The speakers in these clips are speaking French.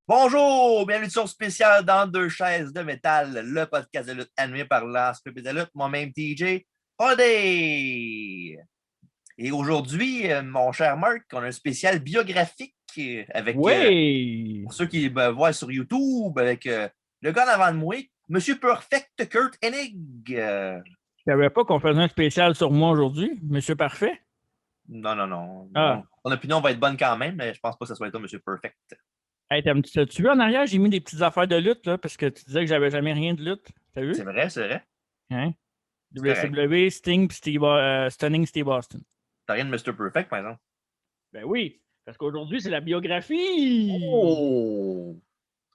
Bonjour, bienvenue sur spécial dans deux chaises de métal, le podcast de lutte animé par l'Encyclopédie de lutte, moi-même TJ Holiday. Et aujourd'hui, mon cher Marc, on a un spécial biographique avec, Oui! pour ceux qui voient sur YouTube, avec le gars en avant de moi, Monsieur Perfect Kurt Hennig. Je savais pas qu'on faisait un spécial sur moi aujourd'hui, Monsieur Parfait. Non, non, non. Ah, Ton opinion va être bonne quand même, mais je pense pas que ce soit toi, Monsieur Perfect. hey, t'as-tu vu en arrière, j'ai mis des petites affaires de lutte, là, parce que tu disais que j'avais jamais rien de lutte. T'as vu? C'est vrai, c'est vrai. Hein? C'est correct. WCW, Sting, puis Stunning Steve Austin. T'as rien de Mr. Perfect, par exemple. Ben oui, parce qu'aujourd'hui, c'est la biographie! Oh!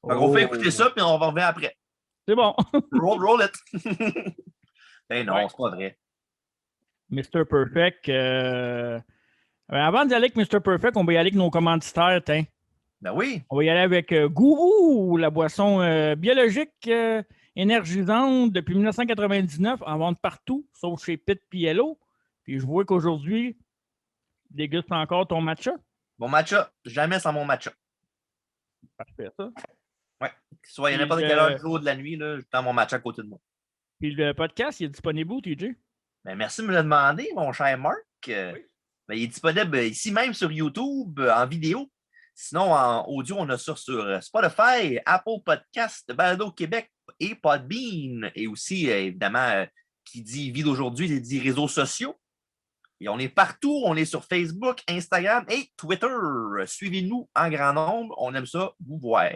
Fait qu'on fait écouter Oh! ça, puis on va revenir après. C'est bon! Roll it. Ben non, Ouais. c'est pas vrai. Mr. Perfect. Avant d'y aller avec Mr. Perfect, on va y aller avec nos commanditaires, tiens. Ben oui. On va y aller avec Gourou, la boisson biologique énergisante depuis 1999, en vente partout, sauf chez Pit Yellow. Puis je vois qu'aujourd'hui, déguste encore ton matcha. Mon matcha, jamais sans mon matcha. Parfait, ça. Ouais. Soit il y a Puis n'importe quelle heure du jour de la nuit, là, je prends mon matcha à côté de moi. le podcast, il est disponible où, TJ? Ben merci de me le demander, mon cher Marc. Oui. Ben, il est disponible ici même sur YouTube en vidéo. Sinon, en audio, on a ça sur Spotify, Apple Podcast, Balado Québec et Podbean. Et aussi, évidemment, qui dit vie d'aujourd'hui, il dit réseaux sociaux. Et on est partout. On est sur Facebook, Instagram et Twitter. Suivez-nous en grand nombre. On aime ça vous voir.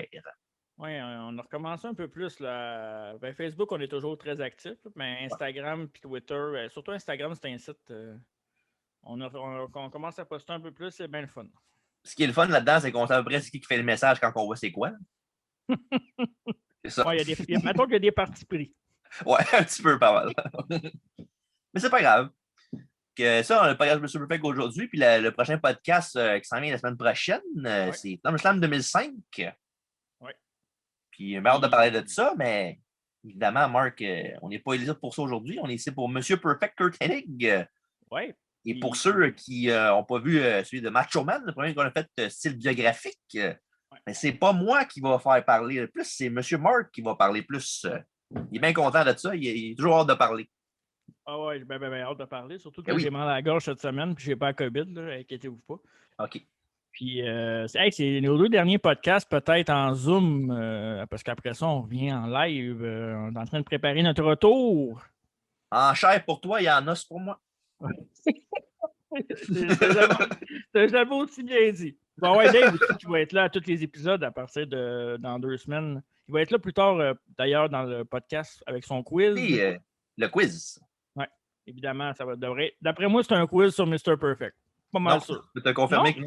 Oui, on a recommencé un peu plus. Là. Ben, Facebook, on est toujours très actif, mais Instagram puis Twitter, surtout Instagram, c'est un site. On commence à poster un peu plus, c'est bien le fun. Ce qui est le fun là-dedans, c'est qu'on sait à peu près c'est qui fait le message quand on voit c'est quoi. C'est ça. Ouais, mettons qu'il y a des parties pris. Ouais, un petit peu pas mal. Mais c'est pas grave. Que ça, on a le podcast de Super Perfect aujourd'hui. Puis le prochain podcast qui s'en vient la semaine prochaine, Ouais, c'est SummerSlam 2005. ouais. Puis j'ai hâte de parler de Puis, ça, mais évidemment, Marc, on n'est pas éligible pour ça aujourd'hui. On est ici pour Monsieur Perfect Kurt Hennig. ouais. Et pour Puis, ceux qui n'ont pas vu celui de Macho Man, le premier qu'on a fait style biographique, ouais. mais c'est pas moi qui va faire parler le plus, c'est Monsieur Mark qui va parler plus. Il est bien content de ça, il est toujours hâte de parler. Ah ouais, j'ai bien hâte de parler. Surtout Ben que j'ai oui, mal à la gorge cette semaine, puis j'ai pas la COVID, là, inquiétez-vous pas. OK. Puis, c'est nos deux derniers podcasts, peut-être en Zoom, parce qu'après ça, on revient en live. On est en train de préparer notre retour. En chair pour toi, il y en a pour moi. T'as jamais aussi bien dit. Bon, ouais, Dave aussi, qui va être là à tous les épisodes à partir de dans 2 semaines. Il va être là plus tard, d'ailleurs, dans le podcast avec son quiz. Et le quiz. Ouais, évidemment, ça devrait. D'après moi, c'est un quiz sur Mr. Perfect. Pas mal Non, sûr. je peux te Non? confirmer que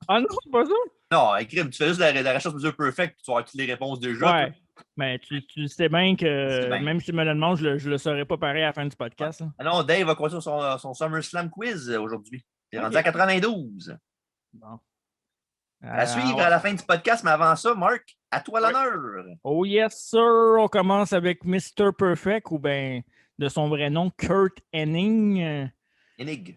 Ah non, c'est pas ça? non, écrit, tu fais juste la recherche de Perfect, tu vas avoir toutes les réponses déjà, toi. Ouais. Mais tu sais bien C'est que bien. même si tu me le demandes, je le saurais pas pareil à la fin du Ouais. podcast. Là. Ah non, Dave va continuer son SummerSlam quiz aujourd'hui. Il est rendu à OK. 92. Bon. À suivre Ouais. à la fin du podcast, mais avant ça, Marc, à toi Ouais. l'honneur. Oh yes, sir! On commence avec Mr. Perfect, ou bien de son vrai nom, Kurt Hennig. Enig.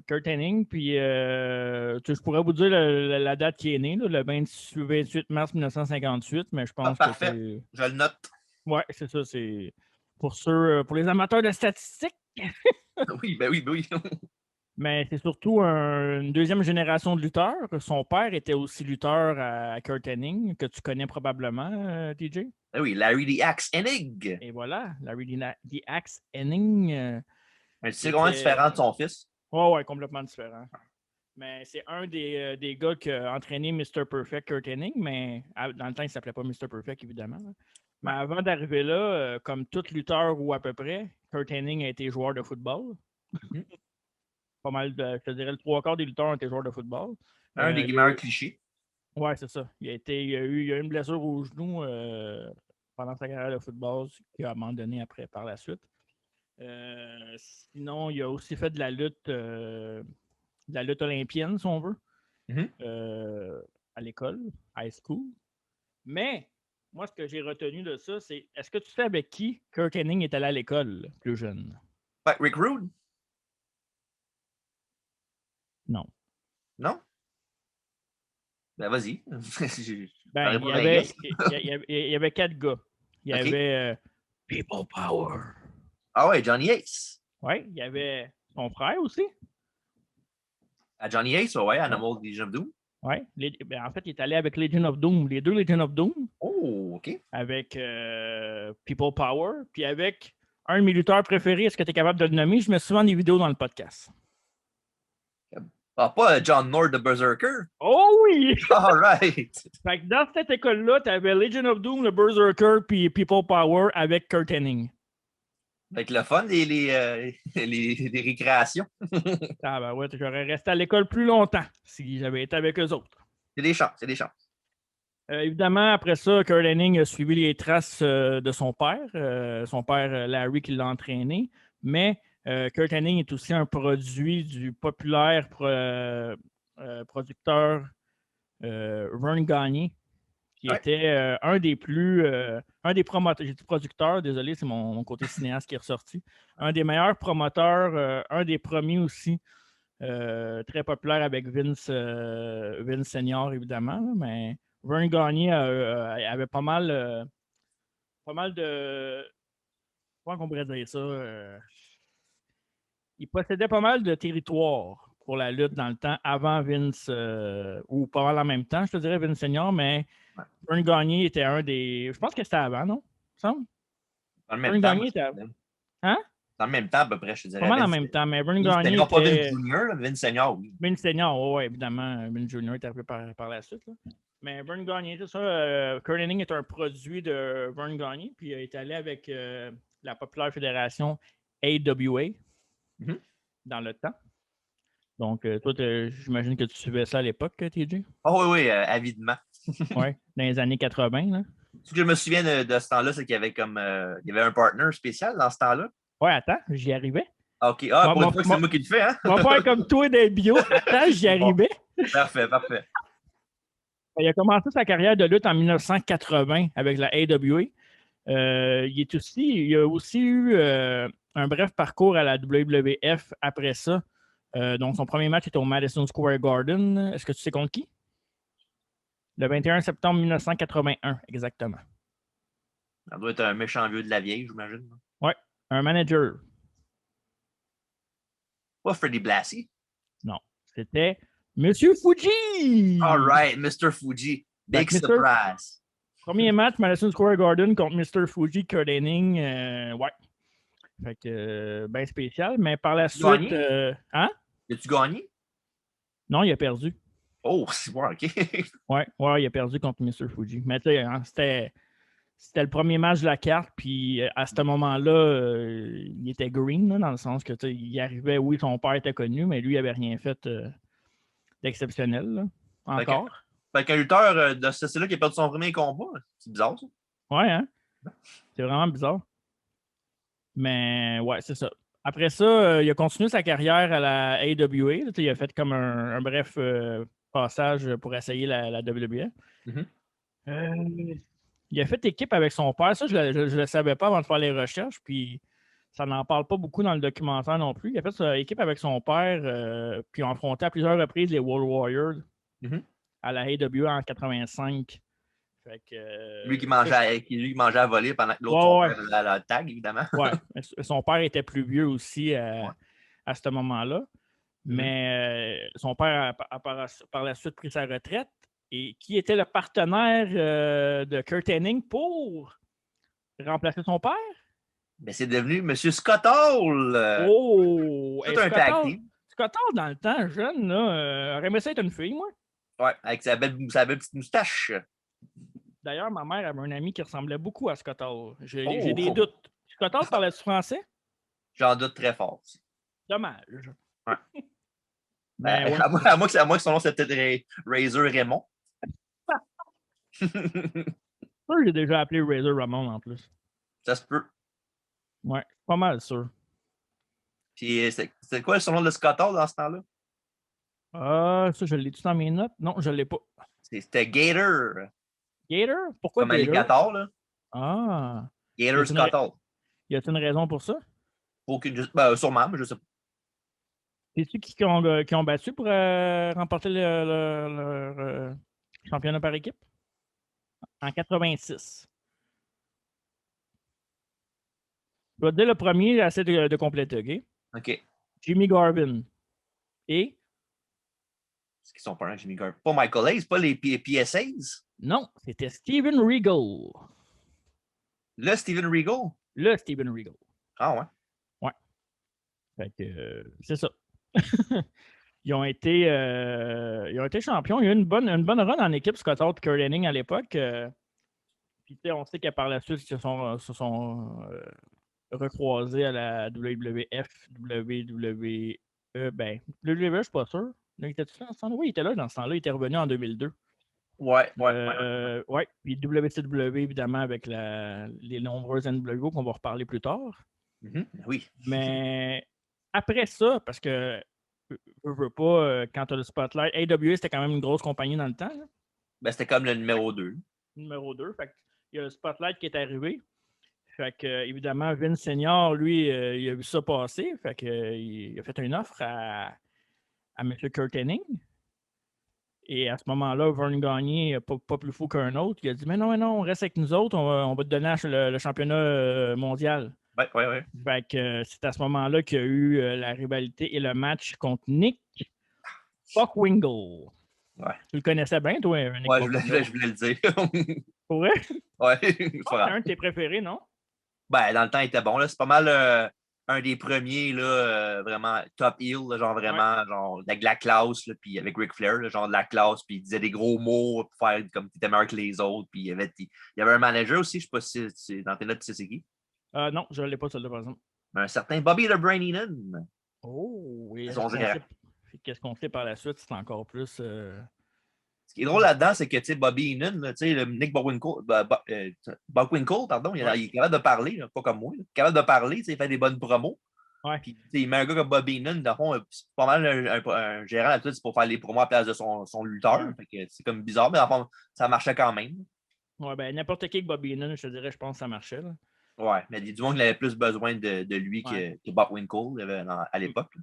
Kurt Hennig. Puis, je pourrais vous dire la date qui est né, là, le 28 mars 1958, mais je Ah, pense que parfait. c'est. Je le note. Ouais, c'est ça. C'est pour ceux, pour les amateurs de statistiques. Oui, ben oui, ben oui. Mais c'est surtout une deuxième génération de lutteurs. Son père était aussi lutteur à Kurt Hennig, que tu connais probablement, TJ. Ben oui, Larry the Axe Enig. Et voilà, Larry the Axe Hennig Mais tu sais comment différent de était. son fils? Ouais, ouais, complètement différent. Mais c'est un des gars qui a entraîné Mr. Perfect, Kurt Hennig, mais dans le temps, il ne s'appelait pas Mr. Perfect, évidemment. Là. Mais Ouais. avant d'arriver là, comme tout lutteur ou à peu près, Kurt Hennig a été joueur de football. Mhm. Pas mal de, je te dirais, le trois quarts des lutteurs ont été joueurs de football. Un des meilleurs clichés. Ouais, c'est ça. Il a eu une blessure au genou pendant sa carrière de football, qui a abandonné après par la suite. Sinon, il a aussi fait de la lutte olympienne, si on veut, Mhm. euh, à l'école, high school. Mais, moi, ce que j'ai retenu de ça, c'est est-ce que tu sais avec qui Kurt Hennig est allé à l'école plus jeune? Ouais, Rick Rude? Non. Non? Ben, vas-y. Ben, J'aurais pas bien guess. il y avait 4 gars. Il y OK. avait People Power. Ah ouais, Johnny Ace. Oui, il y avait son frère aussi. À Johnny Ace, ouais, Ouais. Animal Legion of Doom. Ouais. Ben, en fait, il est allé avec Legion of Doom, les 2 Legion of Doom, Oh, OK. avec People Power, puis avec un de mes lutteurs préférés. Est-ce que tu es capable de le nommer? Je mets souvent des vidéos dans le podcast. Ah, pas John Nord de Berserker. Oh oui! All right. Fait que dans cette école-là, tu avais Legion of Doom, le Berserker, puis People Power avec Kurt Hennig. Avec le fun, les récréations. Ah ben ouais, j'aurais resté à l'école plus longtemps si j'avais été avec eux autres. C'est des chances, c'est des chances. Évidemment, après ça, Kurt Hennig a suivi les traces de son père Larry qui l'a entraîné, mais Kurt Hennig est aussi un produit du populaire producteur Vern Gagne, qui était un des promoteurs, j'ai dit producteur, désolé, c'est mon côté cinéaste qui est ressorti, un des meilleurs promoteurs, un des premiers aussi, très populaire avec Vince Senior, évidemment, là, mais Vern Gagne avait pas mal de... Comment on pourrait dire ça? Il possédait pas mal de territoire pour la lutte dans le temps, avant Vince, ou pas mal en même temps, je te dirais Vince Senior, mais Vern Gagne était un des... Je pense que c'était avant, non? Ça? Dans le Vern même temps. Gagne était avant. Hein? Dans le même temps, à peu près, je te dirais. Pas mal en même temps, mais Vern Gagne Senior, pas Vince était... Junior, là, Vince Senior, oui. Vince Senior, oui, évidemment. Vince Junior est arrivé par la suite. Là. Mais Vern Gagne, c'est ça. Kurt Hennig est un produit de Vern Gagne, puis il est allé avec la populaire fédération AWA dans le temps. Donc, toi, j'imagine que tu suivais ça à l'époque, TJ? Oh oui, oui, avidement. Oui, dans les années 80. Là. Ce que je me souviens de ce temps-là, c'est qu'il y avait comme il y avait un partner spécial dans ce temps-là. Oui, attends, j'y arrivais. OK. Ah, pour une fois que c'est moi qui le fais, hein? On va faire comme toi des bio. Attends, j'y arrivais. Bon, parfait, parfait. Il a commencé sa carrière de lutte en 1980 avec la AWA. Il a aussi eu un bref parcours à la WWF après ça. Donc, son premier match était au Madison Square Garden. Est-ce que tu sais contre qui? Le 21 septembre 1981, exactement. Ça doit être un méchant vieux de la vieille, j'imagine. Oui, un manager. Pas Freddie Blassie. Non, c'était Monsieur Fuji. All right, Mr. Fuji. Big surprise. Premier match, Madison Square Garden contre Mr. Fuji, Kurt Hennig. Ouais. Fait que, bien spécial. Mais par la suite. Hein? As-tu gagné? Non, il a perdu. Oh, c'est bon, OK. ouais, il a perdu contre Mr. Fuji. Mais tu sais, hein, c'était le premier match de la carte, puis à ce moment-là, il était green, là, dans le sens que il arrivait, oui, son père était connu, mais lui, il n'avait rien fait d'exceptionnel. Là, encore. Fait qu'un lutteur de ce style-là qui a perdu son premier combat, c'est bizarre, ça. Ouais, hein? C'est vraiment bizarre. Mais ouais, c'est ça. Après ça, il a continué sa carrière à la AWA. Là, il a fait comme un bref passage pour essayer la WWE. Il a fait équipe avec son père. Ça, je ne le savais pas avant de faire les recherches. Puis ça n'en parle pas beaucoup dans le documentaire non plus. Il a fait équipe avec son père, puis ils ont affronté à plusieurs reprises les World Warriors à la AWA en 85. Fait que, lui qui mangeait à voler pendant que l'autre faisait la tag, évidemment. Ouais. Son père était plus vieux aussi à ce moment-là. Mais son père a par la suite pris sa retraite. Et qui était le partenaire de Kurt Hennig pour remplacer son père? Mais c'est devenu M. Scott Hall. Oh! Tout un tag team. Scott Hall, dans le temps, jeune, là, aurait aimé ça être une fille, moi. Ouais, avec sa belle petite moustache. D'ailleurs, ma mère avait un ami qui ressemblait beaucoup à Scott Hall. J'ai des doutes. Scott Hall parlait-tu français? J'en doute très fort. Dommage. Ouais. Ben, à moins que son nom c'était peut-être Razor Raymond. J'ai déjà appelé Razor Ramon en plus. Ça se peut. Ouais, pas mal sûr. Puis c'est quoi son nom de Scott Hall dans ce temps-là? Ça, je l'ai-tu dans mes notes? Non, je ne l'ai pas. C'était Gator. Gator? Pourquoi comme Gator? Alligator, là. Ah. Gator Scott Hall. Y a-t-il une raison pour ça? Sûrement, mais je sais pas. C'est-tu qui ont battu pour remporter championnat par équipe? En 86. Je vais te dire le premier, essaie de compléter, OK? OK. Jimmy Garvin. Et? Est-ce qu'ils sont pas un Jimmy Garvin? Pas Michael Hayes, pas les PSAs? Non, c'était Steven Regal. Le Steven Regal? Le Steven Regal. Ah ouais? Ouais. Fait que c'est ça. Ils ont été champions. Il y a eu une bonne run en équipe, Scott Hall et Kurt Hennig à l'époque. Puis on sait que par la suite, ils se sont recroisés à la WWF, WWE. Ben, WWE, je ne suis pas sûr. Il était-tu là dans ce temps-là? Oui, il était là dans ce temps-là. Il était revenu en 2002. Ouais. Ouais. Puis WCW, évidemment, avec les nombreuses NWO qu'on va reparler plus tard. Oui. Mais après ça, parce que je veux pas, quand tu as le Spotlight, AWA, c'était quand même une grosse compagnie dans le temps. Là. Ben, c'était comme le numéro 2. Numéro 2. Fait il y a le Spotlight qui est arrivé. Fait que, évidemment, Vince Senior, lui, il a vu ça passer. Fait que, il a fait une offre à M. Kurt Hennig. Et à ce moment-là, Vern Gagné, pas plus fou qu'un autre, il a dit mais non, on reste avec nous autres, on va te donner le championnat mondial. Ouais. Fait que c'est à ce moment-là qu'il y a eu la rivalité et le match contre Nick Bockwinkel. Ouais. Tu le connaissais bien, toi, Nick Bockwinkel? Je voulais le dire. Pour vrai? Ouais. C'est un de tes préférés, non? Ben, dans le temps, il était bon. Là. C'est pas mal un des premiers, là, vraiment top heel, là, genre vraiment, genre avec la classe, là, puis avec Ric Flair, là, genre de la classe, puis il disait des gros mots pour faire comme tu étais meilleur que les autres. Puis il y avait un manager aussi, je sais pas si c'est dans tes notes, tu sais c'est qui. Non, je ne l'ai pas, celle-là, par exemple. Un certain Bobby the Brain Heenan. Oh, oui. Qu'est-ce qu'on sait par la suite? C'est encore plus. Ce qui est drôle là-dedans, c'est que Bobby Heenan, le Nick Bockwinkel, pardon, il est capable de parler, là, pas comme moi. Il est capable de parler, il fait des bonnes promos. Ouais. Puis il met un gars comme Bobby Heenan, dans le fond, c'est pas mal un gérant là-dessus pour faire les promos à la place de son lutteur. Fait que c'est comme bizarre, mais dans le fond, ça marchait quand même. Ouais, ben n'importe qui avec Bobby Heenan, je te dirais, je pense que ça marchait. Là. Ouais, mais du moins qu'il avait plus besoin de lui que Bockwinkel à l'époque.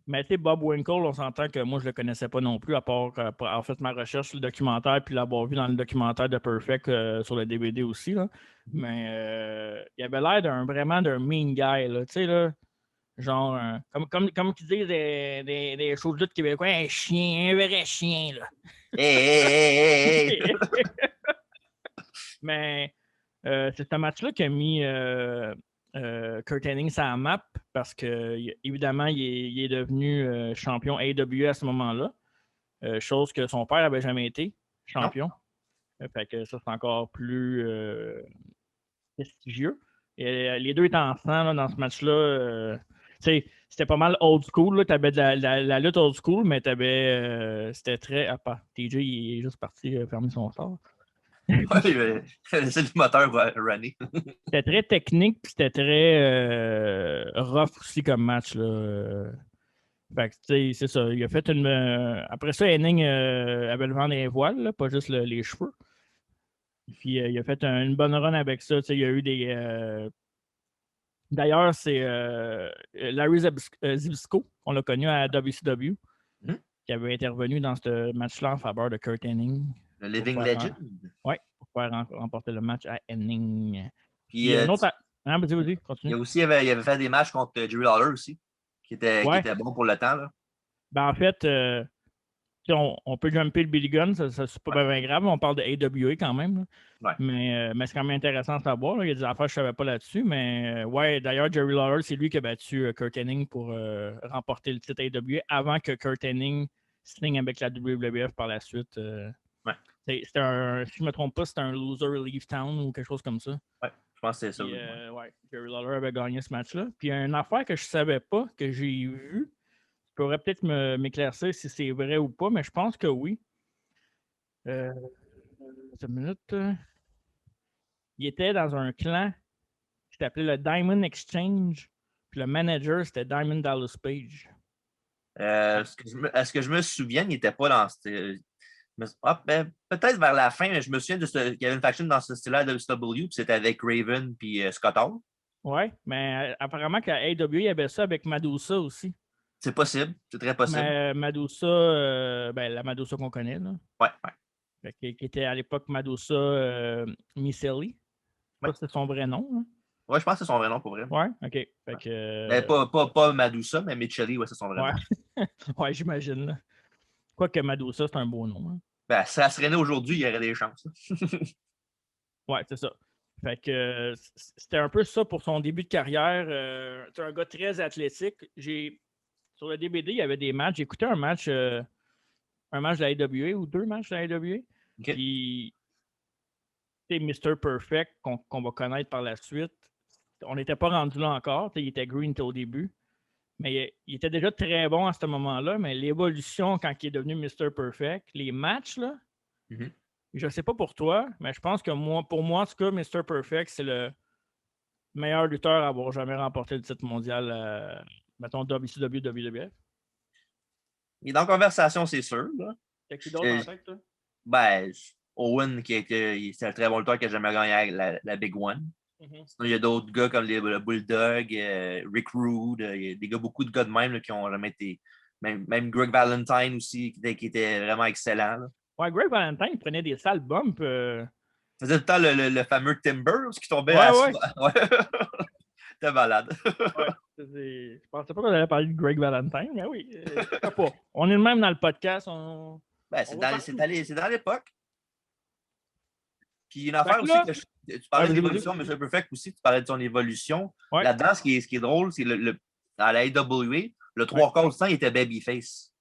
Mais tu sais, Bob Winkle, on s'entend que moi, je le connaissais pas non plus, à part en fait ma recherche sur le documentaire, puis l'avoir vu dans le documentaire de Perfect sur le DVD aussi. Là. Mais il avait l'air vraiment d'un mean guy, là. Tu sais, là, genre, comme tu dis des choses de québécois, un chien, un vrai chien, là. Hey. Mais c'est un match-là qui a mis Kurt Hennig sur la map parce que, évidemment, il est devenu champion AEW à ce moment-là, chose que son père n'avait jamais été champion. Fait que ça, c'est encore plus prestigieux. Et, les deux étaient ensemble là, dans ce match-là. C'était pas mal old school. Tu avais de la lutte old school, mais c'était très. Ah, pas. TJ, il est juste parti fermer son sort. C'est le moteur running. C'était très technique, puis c'était très rough aussi comme match. Là. Fait que, c'est ça. Il a fait une. Après ça, Henning avait le vent des voiles, là, pas juste les cheveux. Puis il a fait une bonne run avec ça. Il y a eu des. D'ailleurs, c'est Larry Zbyszko, on l'a connu à WCW, qui avait intervenu dans ce match-là en faveur de Kurt Hennig. Le Living Legend. Oui, pour faire remporter le match à Hennig. Puis un autre. Vas-y, continue. Il avait fait des matchs contre Jerry Lawler aussi, qui était bon pour le temps. Là. Ben, en fait, on peut jumper le Billy Gunn, ça c'est pas bien grave. On parle de AWA quand même. Ouais. Mais c'est quand même intéressant de savoir. Là. Il y a des affaires que je ne savais pas là-dessus. Mais ouais, d'ailleurs, Jerry Lawler, c'est lui qui a battu Kurt Hennig pour remporter le titre AWA avant que Kurt Hennig signe avec la WWF par la suite. Ouais. Si je ne me trompe pas, c'était un loser Leave Town ou quelque chose comme ça. Ouais, je pense que c'est ça. Ouais, Jerry Lawler avait gagné ce match-là. Puis une affaire que je ne savais pas, que j'ai vue, je pourrais peut-être m'éclaircir si c'est vrai ou pas, mais je pense que oui. Une minute. Il était dans un clan qui s'appelait le Diamond Exchange. Puis le manager, c'était Diamond Dallas Page. Est-ce que je me souviens, il n'était pas dans peut-être vers la fin, mais je me souviens qu'il y avait une faction dans ce style-là de WCW, puis c'était avec Raven puis Scott Hall. Oui, mais apparemment qu'à AEW, il y avait ça avec Madusa aussi. C'est possible, c'est très possible. Mais Madusa, la Madusa qu'on connaît. Là. Ouais. Qui était à l'époque Madusa Miceli. Ouais. C'est son vrai nom. Hein? Ouais, je pense que c'est son vrai nom pour vrai. Ouais, OK. Fait que, pas Madusa, mais Micheli, ouais, c'est son vrai ouais. nom. Ouais, j'imagine. Là. Quoique Madusa, c'est un beau nom. Hein? Ben, si elle serait née aujourd'hui, il y aurait des chances. Ouais, c'est ça. Fait que c'était un peu ça pour son début de carrière. C'est un gars très athlétique. Sur le DBD, il y avait des matchs. J'ai écouté un match de la AWA ou 2 matchs de la AWA. Okay. Puis, c'est Mr. Perfect qu'on va connaître par la suite. On n'était pas rendu là encore. Il était green au début. Mais il était déjà très bon à ce moment-là. Mais l'évolution, quand il est devenu Mr. Perfect, les matchs, là, je ne sais pas pour toi, mais je pense que pour moi, en tout cas, Mr. Perfect, c'est le meilleur lutteur à avoir jamais remporté le titre mondial, mettons, WCW, WWF. Il est dans la conversation, c'est sûr. Là. T'as qui d'autre en tête, toi? Ben, Owen, c'est un très bon lutteur qui n'a jamais gagné la Big One. Sinon, il y a d'autres gars comme le Bulldog, Rick Rude, il y a beaucoup de gars de même là, qui ont jamais été. Même Greg Valentine aussi, qui était vraiment excellent. Là. Ouais, Greg Valentine, il prenait des sales bumps. Il faisait tout le temps le fameux Timber qui tombait ouais. Ouais. T'es malade. Ouais. Je pensais pas qu'on allait parler de Greg Valentine, mais oui, pas. On est le même dans le podcast. Ben, c'est dans l'époque. Puis une affaire aussi, que tu parlais de l'évolution de M. Perfect aussi, tu parlais de son évolution. Ouais. Là-dedans, ce qui est drôle, c'est dans la AWA, le 3/4 du temps, il était babyface.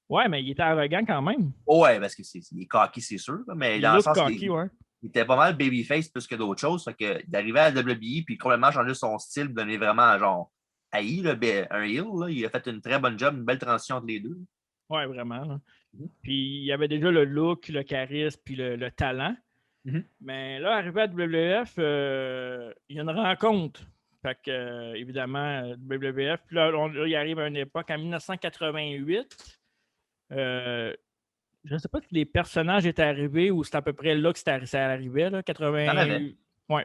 Ouais, mais il était arrogant quand même. Oh ouais, parce qu'il est cocky, c'est sûr. Mais dans le sens cocky, ouais. Il était pas mal babyface plus que d'autres choses. Fait que d'arriver à la WWE puis complètement changer son style, donner vraiment genre haï, un heel, là, il a fait une très bonne job, une belle transition entre les deux. Ouais, vraiment. Puis il y avait déjà le look, le charisme, puis le talent. Mais là, arrivé à WWF, il y a une rencontre. Fait que, évidemment, WWF, puis là, il arrive à une époque, en 1988. Je ne sais pas si les personnages étaient arrivés ou c'est à peu près là que ça arrivait. Là, 88,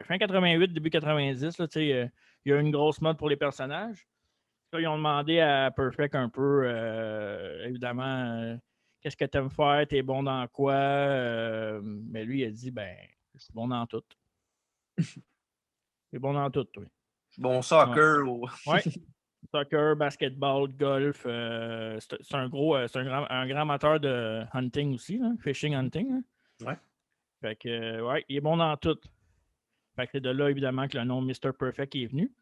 fin 88, début 90. Là, il y a eu une grosse mode pour les personnages. Là, ils ont demandé à Perfect un peu, évidemment, qu'est-ce que tu aimes faire, t'es bon dans quoi? Mais lui, il a dit, ben, c'est bon dans tout. C'est bon dans tout, oui. Bon soccer. Ouais. Soccer, basketball, golf. C'est un grand amateur de hunting aussi, hein? Fishing hunting. Hein? Ouais. Fait que, ouais, il est bon dans tout. Fait que c'est de là, évidemment, que le nom Mr. Perfect est venu.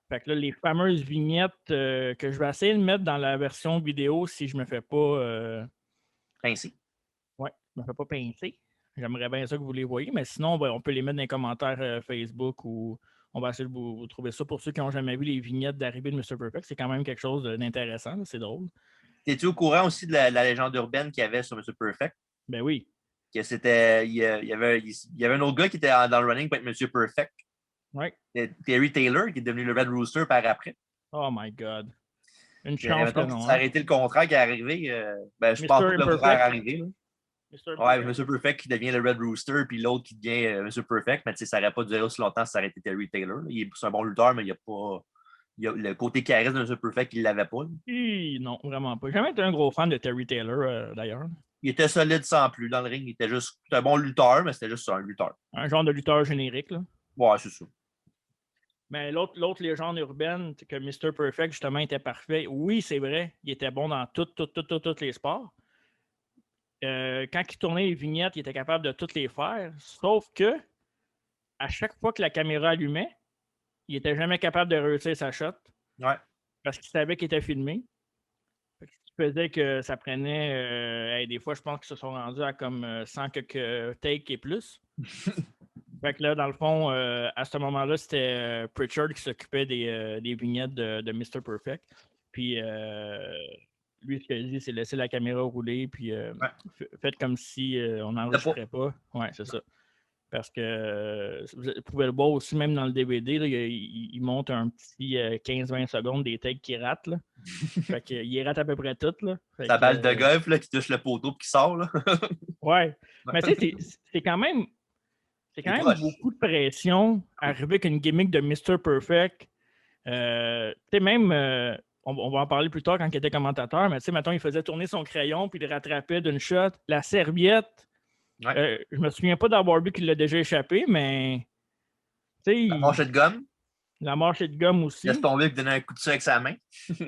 Fait que là, les fameuses vignettes que je vais essayer de mettre dans la version vidéo si je me fais pas... pincer. Ouais, je me fais pas pincer. J'aimerais bien ça que vous les voyez, mais sinon, on peut les mettre dans les commentaires Facebook ou on va essayer de vous trouver ça. Pour ceux qui n'ont jamais vu les vignettes d'arrivée de Mr. Perfect, c'est quand même quelque chose d'intéressant, c'est drôle. T'es-tu au courant aussi de la légende urbaine qu'il y avait sur Mr. Perfect? Ben oui. Que c'était. Il y avait un autre gars qui était dans le running pour être Mr. Perfect. Ouais. Terry Taylor, qui est devenu le Red Rooster par après. Oh my God. Une chance que non. Ça a arrêté le contrat qui est arrivé. Je pense pas que le frère est arrivé. Là. Ouais, Mr. Perfect qui devient le Red Rooster, puis l'autre qui devient Mr. Perfect, mais ça n'aurait pas duré aussi longtemps si ça aurait été Terry Taylor. C'est un bon lutteur, mais il n'y a pas. Le côté charisme de Mr. Perfect, il ne l'avait pas. Non, vraiment pas. J'ai jamais été un gros fan de Terry Taylor, d'ailleurs. Il était solide sans plus. Dans le ring, il était juste un bon lutteur, mais c'était juste un lutteur. Un genre de lutteur générique, là. Ouais, c'est ça. Mais l'autre légende urbaine, que Mr. Perfect, justement, était parfait. Oui, c'est vrai, il était bon dans tous les sports. Quand il tournait les vignettes, il était capable de toutes les faire. Sauf que, à chaque fois que la caméra allumait, il n'était jamais capable de réussir sa shot. Ouais. Parce qu'il savait qu'il était filmé. Ce qui faisait que ça prenait... des fois, je pense qu'ils se sont rendus à comme 100 quelques takes et plus. Fait que là, dans le fond, à ce moment-là, c'était Pritchard qui s'occupait des vignettes de Mr. Perfect. Puis lui, ce qu'il dit, c'est laisser la caméra rouler, puis faites comme si on n'enregistrait pas. Ouais, c'est ça. Parce que vous pouvez le voir aussi, même dans le DVD, là, il monte un petit 15-20 secondes des takes qui ratent. Là. Fait qu'il rate à peu près tout. La balle de golf là, qui touche le poteau et qui sort. Là. Ouais. Mais tu sais, c'est quand même... C'est quand même beaucoup de pression arriver avec une gimmick de Mr. Perfect. Tu sais, même on va en parler plus tard quand il était commentateur, mais tu sais, mettons, il faisait tourner son crayon, puis il le rattrapait d'une shot. La serviette, je me souviens pas d'avoir vu qu'il l'a déjà échappé, mais tu sais, La manchette de gomme, la marchée de gomme aussi. laisse tomber et donner un coup de ça avec sa main.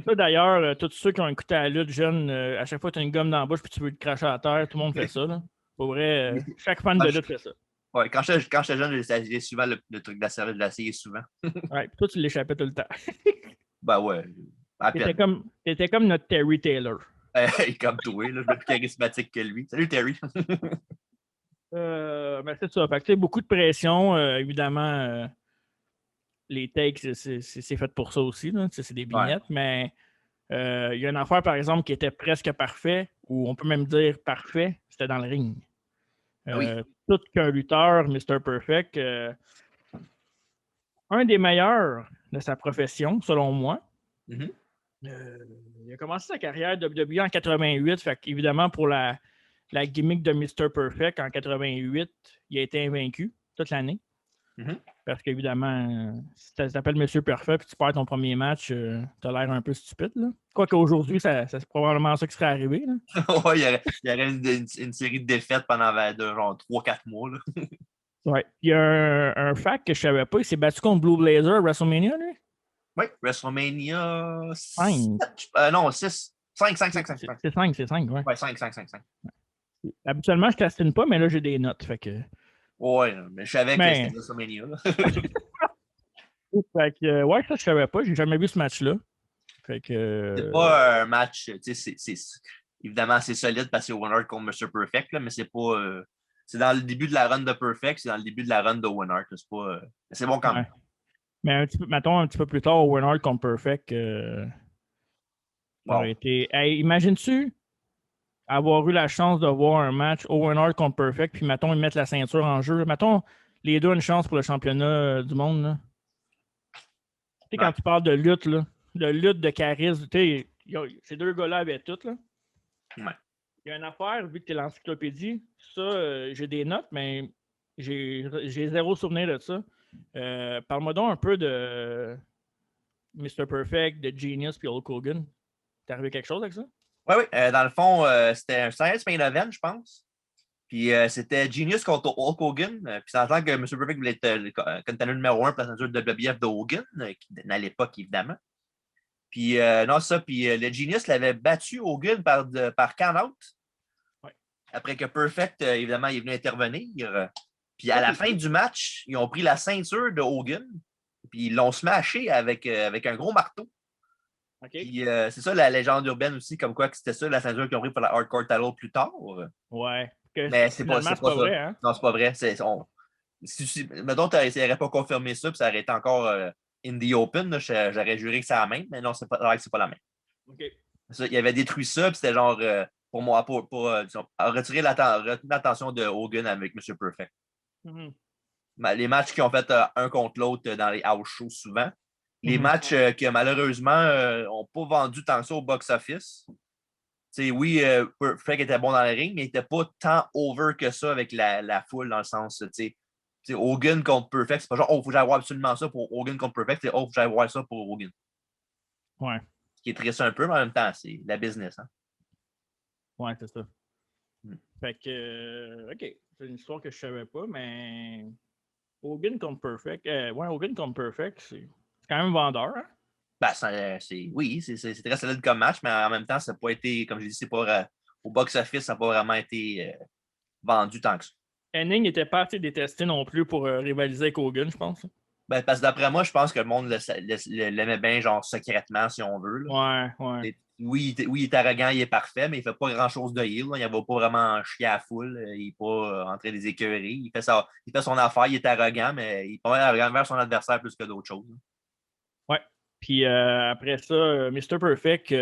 Ça, d'ailleurs, tous ceux qui ont écouté à la lutte jeune, à chaque fois que tu as une gomme dans la bouche puis tu veux te cracher à terre, tout le monde fait ça. Là. Pour vrai, chaque fan de lutte fait ça. Ouais, quand j'étais jeune, j'ai souvent le truc de la serviette, je l'essayais souvent. Ouais, puis toi, tu l'échappais tout le temps. Ben ouais, à peine. T'étais comme notre Terry Taylor. Comme toi, là, je suis plus charismatique que lui. Salut Terry. Ben c'est ça. Fait que, beaucoup de pression, évidemment. Les takes, c'est fait pour ça aussi. Là. C'est des vignettes, mais il y a une affaire, par exemple, qui était presque parfait, ou on peut même dire parfait, c'était dans le ring. Oui. Tout qu'un lutteur, Mr. Perfect, un des meilleurs de sa profession, selon moi. Mm-hmm. Il a commencé sa carrière de WWE en 88, fait qu'évidemment, pour la gimmick de Mr. Perfect, en 88, il a été invaincu toute l'année. Mm-hmm. Parce qu'évidemment, si tu t'appelles Monsieur Parfait et tu perds ton premier match, tu as l'air un peu stupide. Là. Quoique aujourd'hui, c'est probablement ça qui serait arrivé. Ouais, il y aurait une série de défaites pendant genre 3-4 mois. Là. Ouais. Il y a un fact que je savais pas. Il s'est battu contre Blue Blazer à WrestleMania, lui? Oui, WrestleMania 5. Non, 6. 5. C'est 5, ouais. Ouais, 5. Habituellement, je t'astine pas, mais là, j'ai des notes. Fait que... Ouais, mais je savais que c'était WrestleMania. Fait que, ouais, ça, je savais pas. J'ai jamais vu ce match-là. Fait que... C'est pas un match, tu sais, évidemment, c'est solide parce que c'est Winner contre Mr. Perfect, là, mais c'est pas... c'est dans le début de la run de Perfect, c'est dans le début de la run de Winner. C'est pas... c'est bon quand même. Mais mettons un petit peu plus tard, Winner contre Perfect, ça aurait été... Hey, imagines-tu avoir eu la chance de voir un match Owen Hart contre Perfect, puis mettons, ils mettent la ceinture en jeu. Mettons, les deux une chance pour le championnat du monde. Là. Tu sais, quand tu parles de lutte, là, de lutte, de charisme, tu sais, ces deux gars-là avaient tout. Là. Ouais. Il y a une affaire, vu que tu es l'encyclopédie, ça, j'ai des notes, mais j'ai zéro souvenir de ça. Parle-moi donc un peu de Mr. Perfect, de Genius puis Hulk Hogan. T'es arrivé quelque chose avec ça? Oui. Dans le fond, c'était un science main event, je pense. Puis c'était Genius contre Hulk Hogan. Puis c'est en tant que M. Perfect voulait être le contender numéro 1 pour la ceinture de WWF de Hogan, à l'époque, évidemment. Puis non, ça. Puis le Genius l'avait battu Hogan par count-out. Ouais. Après que Perfect, évidemment, il est venu intervenir. Puis à la fin du match, ils ont pris la ceinture de Hogan. Puis ils l'ont smashé avec un gros marteau. Okay. Puis c'est ça la légende urbaine aussi, comme quoi que c'était ça la ceinture qu'ils ont pris pour la Hardcore Title plus tard. Ouais. Mais c'est pas ça. Vrai, hein? Non, c'est pas vrai. Mettons, tu n'aurais pas confirmé ça, puis ça aurait été encore in the open. Là, j'aurais juré que c'est la même, mais non, c'est pas la même. Okay. Ça, il avait détruit ça, puis c'était genre pour moi, pour retirer l'attention de Hogan avec M. Perfect. Mm-hmm. Les matchs qui ont fait un contre l'autre dans les house shows souvent. Les matchs qui, malheureusement, n'ont pas vendu tant que ça au box-office. Oui, Perfect était bon dans le ring, mais il n'était pas tant over que ça avec la foule, dans le sens, Hogan contre Perfect, c'est pas genre, oh, faut que j'aille voir absolument ça pour Hogan contre Perfect, c'est, oh, faut que j'aille voir ça pour Hogan. Ouais. Ce qui est triste un peu, mais en même temps, c'est la business. Hein? Ouais, c'est ça. Fait que, OK, c'est une histoire que je savais pas, mais Hogan contre Perfect, Hogan contre Perfect, c'est quand même vendeur, hein? Ben, oui, c'est très solide comme match, mais en même temps, ça n'a pas été, comme je dis, c'est pas au box-office, ça n'a pas vraiment été vendu tant que ça. Hennig n'était pas assez détesté non plus pour rivaliser avec Hogan, je pense. Ben, parce que d'après moi, je pense que le monde l'aimait bien, genre secrètement, si on veut. Là. Ouais. Oui, il est arrogant, il est parfait, mais il ne fait pas grand-chose de heel. Il ne va pas vraiment chier à la foule. Il n'est pas en train de les écœurer. Il fait son affaire, il est arrogant, mais il est pas arrogant vers son adversaire plus que d'autres choses. Ouais. Puis après ça, Mr. Perfect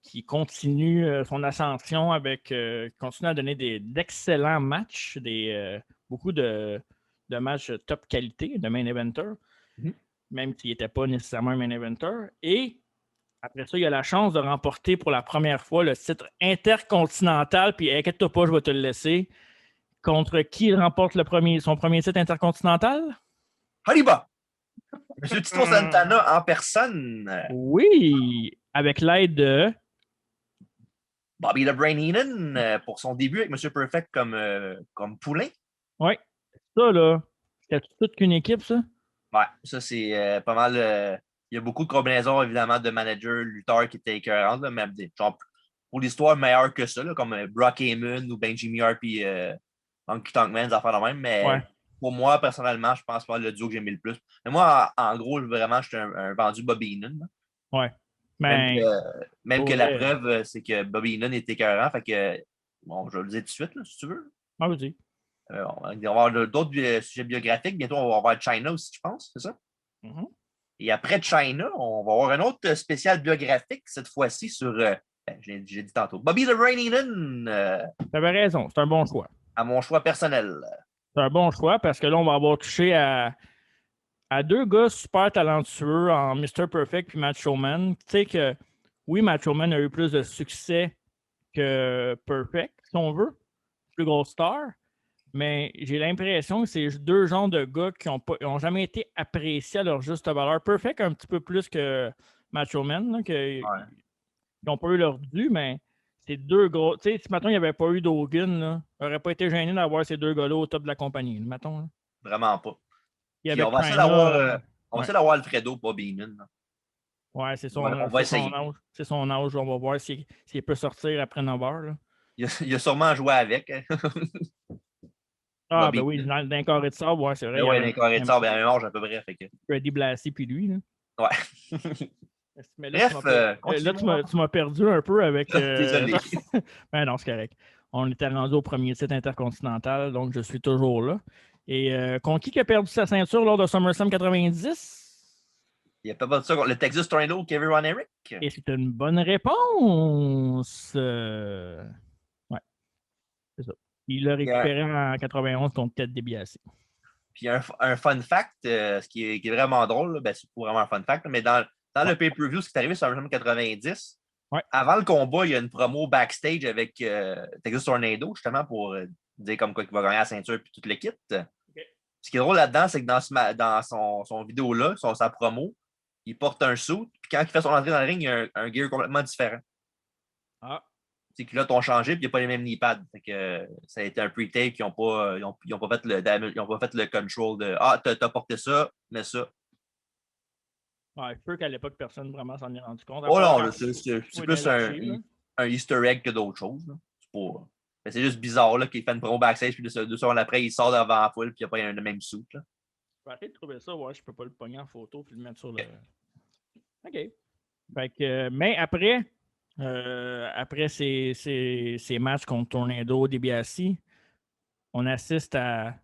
qui continue son ascension avec continue à donner d'excellents matchs, beaucoup de matchs top qualité de main eventer, même s'il n'était pas nécessairement un main eventer. Et après ça, il a la chance de remporter pour la première fois le titre intercontinental. Puis inquiète-toi pas, je vais te le laisser. Contre qui il remporte son premier titre intercontinental? Hariba! Monsieur Tito Santana en personne. Oui, avec l'aide de... Bobby the Brain Heenan pour son début avec Monsieur Perfect comme poulain. Oui, ça, là, c'était toute qu'une équipe, ça? Ouais, ça, c'est pas mal. Il y a beaucoup de combinaisons, évidemment, de managers, lutteurs qui étaient écœurantes, là, mais genre, pour l'histoire, meilleur que ça, là, comme Brock Heyman ou Benji Hart puis Honky Tonk Man, des affaires de même. Ouais, Mais pour moi, personnellement, je pense pas le duo que j'aimais le plus. Mais moi, en gros, vraiment, j'étais un vendu Bobby Heenan, là. ouais. Même que, Mais, même pour que la vrai, preuve, c'est que Bobby Heenan est écœurant. Fait que, bon, je vais le dire tout de suite, là, si tu veux. ah, vas-y. On va avoir d'autres sujets biographiques. Bientôt, on va avoir China aussi, je pense, c'est ça? Mhm. Et après China, on va avoir un autre spécial biographique, cette fois-ci sur, j'ai dit tantôt, Bobby the Brain Heenan, T'avais raison, c'est un bon choix. à mon choix personnel. C'est un bon choix parce que là, on va avoir touché à deux gars super talentueux en Mr. Perfect puis Macho Man. Tu sais que, oui, Macho Man a eu plus de succès que Perfect, si on veut, plus grosse star, mais j'ai l'impression que c'est deux genres de gars qui n'ont jamais été appréciés à leur juste valeur. Perfect un petit peu plus que Macho Man, là, Ouais, qui n'ont pas eu leur dû, mais c'est deux gros. Tu sais, si maintenant il n'y avait pas eu d'Hogan, là, il n'aurait pas été gêné d'avoir ces deux gars-là au top de la compagnie, là, mettons, là. vraiment pas. Et Puis avec on va essayer China, d'avoir, on va ouais, essayer d'avoir Alfredo, pas Heenan, là. ouais, On va c'est son essayer. âge. C'est son âge. On va voir s'il peut sortir après 9 heures, là. Il a sûrement joué avec, hein, Ah, ben Bobby oui, Heenan. dans le carré de sable, ouais, c'est vrai, Mais il y ouais, avait dans les carrés de un sable, à un âge à peu près. Fait que, Freddy Blassie puis lui, là. ouais. Mais là, Bref, là, continue-moi. tu m'as perdu un peu avec. Désolé. Ben non, c'est correct. On était rendu au premier titre intercontinental, donc je suis toujours là. Et contre qui a perdu sa ceinture lors de SummerSlam 90? Il n'y a pas de ça contre le Texas Tornado, Kevin Ron Eric. Et c'est une bonne réponse. Ouais, c'est ça. Il l'a Il y a, récupéré en 91 contre Ted DiBiase. Puis un fun fact, ce qui est vraiment drôle, là, ben, c'est pas vraiment un fun fact, mais dans Ouais, le pay-per-view, ce qui est arrivé sur SummerSlam 90, ouais, avant le combat, il y a une promo backstage avec Texas Tornado, justement, pour dire comme quoi il va gagner la ceinture et tout le kit. ok. Ce qui est drôle là-dedans, c'est que dans son vidéo-là, sa promo, il porte un suit, puis quand il fait son entrée dans le ring, il y a un gear complètement différent. Ah, Ses culottes ont changé, puis il n'y a pas les mêmes knee pads. Fait que, ça a été un pre-tape, ils ont pas fait le damage, ils ont pas fait le control de Ah, t'as porté ça, mais ça. ouais, je suis sûr qu'à l'époque, personne vraiment s'en est rendu compte, à Oh part non, quand là, c'est oui, dans plus les archives, là. un Easter egg que d'autres choses, là. C'est pas. Mais c'est juste bizarre là, qu'il fait une promo backstage, puis 2 secondes après, il sort devant la foule, puis il n'y a pas le même suit, là. Je vais essayer de trouver ça, ouais, je peux pas le pogner en photo puis le mettre sur le. Ok. OK. Fait que, mais après, après ces matchs contre Tornado, DiBiase, on assiste à,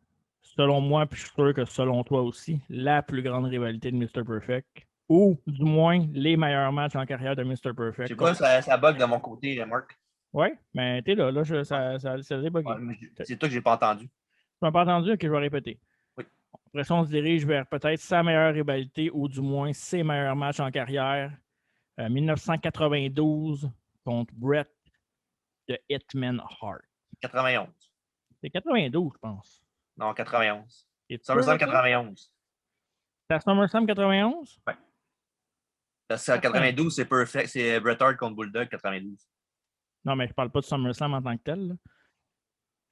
selon moi, puis je suis sûr que selon toi aussi, la plus grande rivalité de Mr. Perfect. Ou du moins les meilleurs matchs en carrière de Mr. Je sais Perfect. pas, ça bug de mon côté, Marc. Ouais, mais t'es là, Ouais. ça a débugué. Ouais, mais Tu c'est toi que j'ai pas entendu. m'as pas entendu? Ok, je vais répéter. Oui. Après ça, on se dirige vers peut-être sa meilleure rivalité ou du moins ses meilleurs matchs en carrière. 1992 contre Bret de Hitman Hart. 91. C'est 92, je pense. Non, 91. C'est sûr SummerSlam de ça? 91. C'est à SummerSlam 91? Ouais. Parce que Certain. 92, c'est perfect. C'est Bret Hart contre Bulldog 92. Non, mais je parle pas de SummerSlam en tant que tel, là.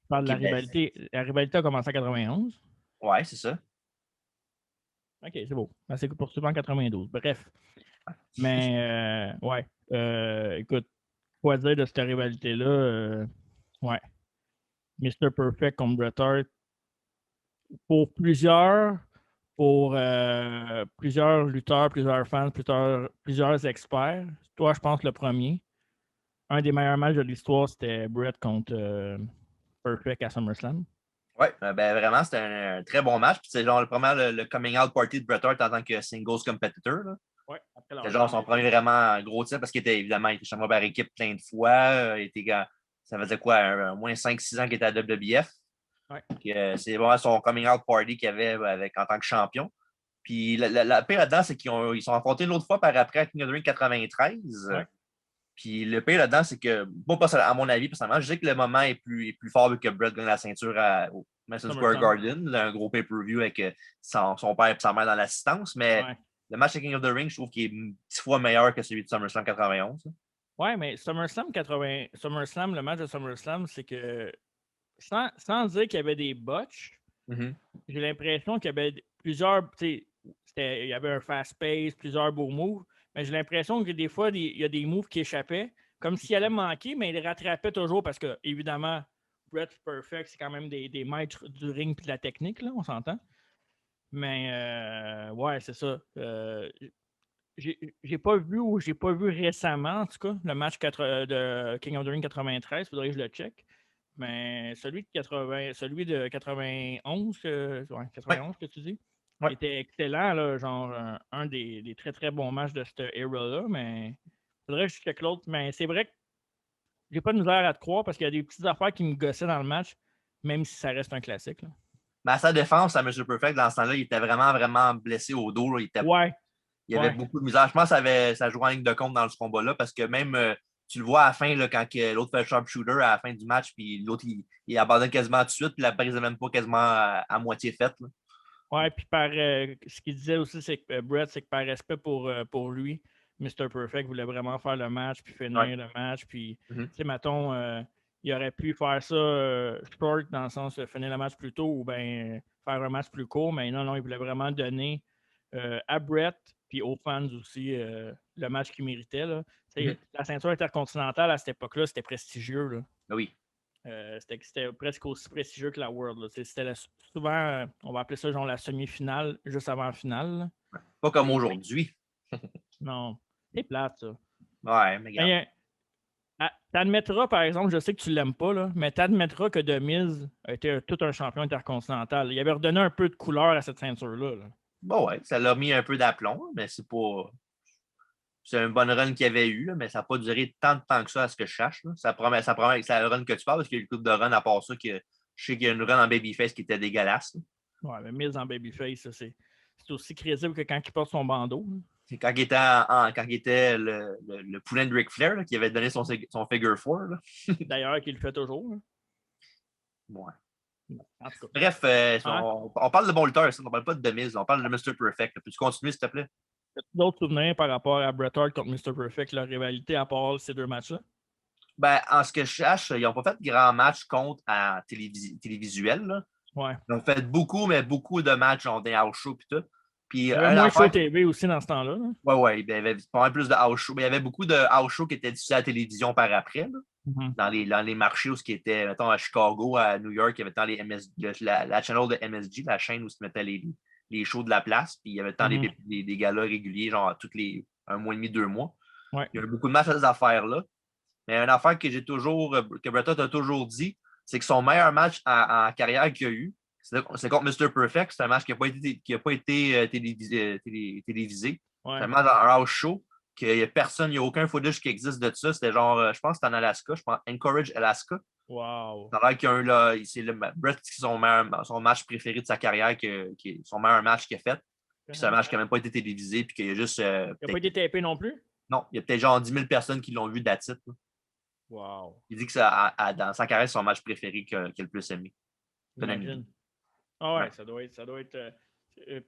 Je parle de la OK, ben, rivalité. La rivalité a commencé en 91. ouais, c'est ça. OK, c'est beau. Ben, c'est poursuivant en 92. Bref. Mais, ouais. Écoute, quoi dire de cette rivalité-là? Ouais. Mr. Perfect contre Bret Hart. Pour plusieurs lutteurs, plusieurs fans, plusieurs experts. Toi, je pense le premier. Un des meilleurs matchs de l'histoire, c'était Bret contre Perfect à SummerSlam. Ouais, ben vraiment, c'était un très bon match. Puis c'est genre vraiment le coming out party de Bret Hart en tant que singles competitor, là. Ouais, après C'était leur genre son champion. premier vraiment gros titre parce qu'il était évidemment il était champion par équipe plein de fois. Ça faisait quoi, au moins 5-6 ans qu'il était à WBF. Ouais. C'est vraiment son coming out party qu'il avait en tant que champion. Puis la pire là-dedans, c'est ils sont affrontés une autre fois par après à King of the Ring 93. Ouais. Puis le pire là-dedans, c'est que, moi, à mon avis, personnellement, je dis que le moment est plus fort que Brett gagne la ceinture Madison Square SummerSlam. Garden, un gros pay-per-view avec son père et sa mère dans l'assistance. Mais Ouais. le match de King of the Ring, je trouve qu'il est 10 fois meilleur que celui de SummerSlam 91. Ouais, mais SummerSlam 80, SummerSlam, le match de SummerSlam, c'est que sans dire qu'il y avait des botches, Mm-hmm. j'ai l'impression qu'il y avait plusieurs. Il y avait un fast pace, plusieurs beaux moves, mais j'ai l'impression que des fois, il y a des moves qui échappaient, comme s'il allait manquer, mais il les rattrapait toujours parce que, évidemment, Brett Perfect, c'est quand même des maîtres du ring et de la technique, là, on s'entend. Mais, ouais, c'est ça. J'ai pas vu ou j'ai pas vu récemment, en tout cas, le match de King of the Ring 93, faudrait que je le check. Mais celui de 91, ouais, 91 que tu dis, Ouais. était excellent, là, genre un des très très bons matchs de cette era-là, mais faudrait que je check l'autre. Mais c'est vrai que j'ai pas de misère à te croire parce qu'il y a des petites affaires qui me gossaient dans le match, même si ça reste un classique. Là. Mais à sa défense, à M. Perfect, dans ce temps-là, il était vraiment, vraiment blessé au dos. Là. Ouais, Il y avait ouais. beaucoup de misère. Je pense que ça jouait en ligne de compte dans ce combat-là parce que même, tu le vois à la fin, là, quand l'autre fait le sharpshooter à la fin du match, puis l'autre, il abandonne quasiment tout de suite, puis la prise n'est même pas quasiment à moitié faite. Là. Ouais, puis ce qu'il disait aussi, c'est que Brett, c'est que par respect pour lui, Mr. Perfect voulait vraiment faire le match, puis finir Ouais. le match. Puis, Mm-hmm. tu sais, mettons, il aurait pu faire ça short, dans le sens de finir le match plus tôt ou bien faire un match plus court, mais non, il voulait vraiment donner à Brett, puis aux fans aussi, le match qu'il méritait. Là. Mm-hmm. La ceinture intercontinentale à cette époque-là, c'était prestigieux. Là. Oui. C'était presque aussi prestigieux que la World. Là. C'était souvent, on va appeler ça genre la semi-finale, juste avant la finale. Là. Pas comme aujourd'hui. Non, c'est plate, ça. Ouais, mais regarde. Mais, t'admettras, par exemple, je sais que tu l'aimes pas, là, mais t'admettras que The Miz a été tout un champion intercontinental. Il avait redonné un peu de couleur à cette ceinture-là. Là. Bon, ouais, ça l'a mis un peu d'aplomb, mais c'est pas. C'est une bonne run qu'il y avait eu, là, mais ça n'a pas duré tant de temps que ça à ce que je cherche. Là. Ça promet que c'est la run que tu parles, parce qu'il y a une couple de runs à part ça, que je sais qu'il y a une run en Babyface qui était dégueulasse. Là. Ouais, mais Miz en Babyface, ça, c'est aussi crédible que quand il porte son bandeau. Là. C'est quand il était, quand il était le poulain de Ric Flair, là, qui avait donné son figure 4. Là. D'ailleurs, qu'il le fait toujours. Là. Ouais. En tout cas. Bref, on parle de bon lutteur, on ne parle pas de Miz, on parle de Mr. Perfect. Peux-tu continuer, s'il te plaît? D'autres souvenirs par rapport à Bret Hart contre Mr. Perfect, leur rivalité à part ces deux matchs-là? Ben, en ce que je cherche, ils n'ont pas fait de grands matchs contre à télévisuel. Là. Ouais. Ils ont fait beaucoup, mais beaucoup de matchs ont des house shows et tout. Puis, il y avait moins show TV aussi dans ce temps-là. Là. Ouais, il y avait pas mal plus de house shows. Mais il y avait beaucoup de house shows qui étaient diffusés à la télévision par après. Là. Mm-hmm. Dans les marchés où ce qui était, mettons, à Chicago, à New York, il y avait tant les la channel de MSG, la chaîne où se mettaient les shows de la place. Puis il y avait tant des galas réguliers, genre tous les 1 mois et demi, 2 mois. Ouais. Il y avait beaucoup de matchs à ces affaires-là. Mais une affaire que que Bret Hart a toujours dit, c'est que son meilleur match en carrière qu'il a eu, c'est contre Mr. Perfect. C'est un match qui n'a pas été télévisé. Ouais. C'est un match dans un house show. Il n'y a personne, il n'y a aucun footage qui existe de ça. C'était genre, je pense que c'était en Alaska, je pense Anchorage, Alaska. Wow. Ça a l'air qu'il y a un là, c'est Bret, c'est son match préféré de sa carrière, son meilleur match qu'il a fait. Puis c'est un match qui n'a même pas été télévisé, puis qu'il y a juste. Il n'a pas été tapé non plus? Non, il y a peut-être genre 10 000 personnes qui l'ont vu d'attitude. Wow. Il dit que dans sa carrière, c'est son match préféré qu'il a le plus aimé. Ah ouais, ça doit être.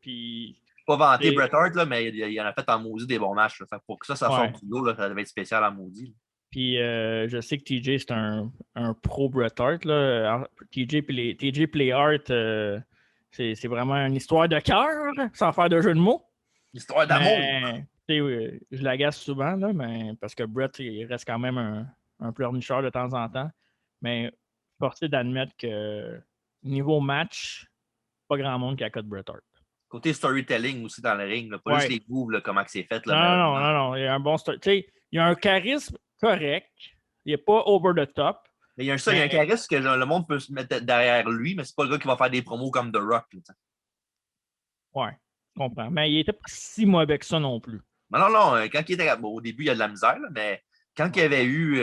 Puis. Pas vanter Bret Hart, là, mais il en a fait en maudit des bons matchs. Là. Pour que ça sorte du lot, là, ça devait être spécial en maudit. Là. Puis je sais que TJ, c'est un pro Bret Hart. Là. TJ et les Hart, c'est vraiment une histoire de cœur, sans faire de jeu de mots. Histoire d'amour. Je l'agace souvent, là, mais parce que Bret, il reste quand même un pleurnicheur de temps en temps. Mais forcé d'admettre que niveau match, pas grand monde qui accote Bret Hart. Côté storytelling aussi dans le ring, là, pas juste les moves, comment c'est fait. Là, non. Il y a un bon story. Tu sais, il y a un charisme correct. Il n'est pas over the top. Mais il y a un charisme que genre, le monde peut se mettre derrière lui, mais c'est pas le gars qui va faire des promos comme The Rock. Là, ouais, je comprends. Mais il était pas si mauvais que ça non plus. Non, quand il était au début, il y a de la misère, là, mais quand il avait eu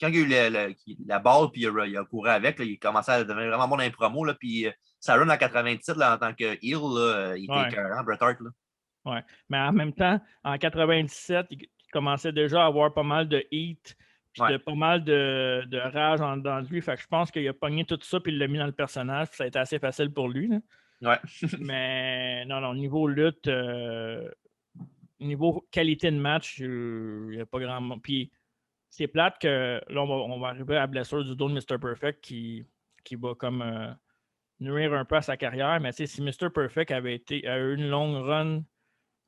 quand il y a eu la balle, puis il a couru avec, là, il commençait à devenir vraiment bon dans les promos, là, puis ça run en 97 là, en tant que heel, là, il était écœurant, Bret Hart. Là. Ouais, mais en même temps, en 97, il commençait déjà à avoir pas mal de heat, puis de pas mal de rage en dedans de lui. Fait que je pense qu'il a pogné tout ça puis il l'a mis dans le personnage. Puis ça a été assez facile pour lui. Là. Ouais. Mais non, niveau lutte, niveau qualité de match, il n'y a pas grand monde. Puis c'est plate que là, on va arriver à la blessure du dos de Mr. Perfect qui va comme nuire un peu à sa carrière. Mais si Mr. Perfect a eu une longue run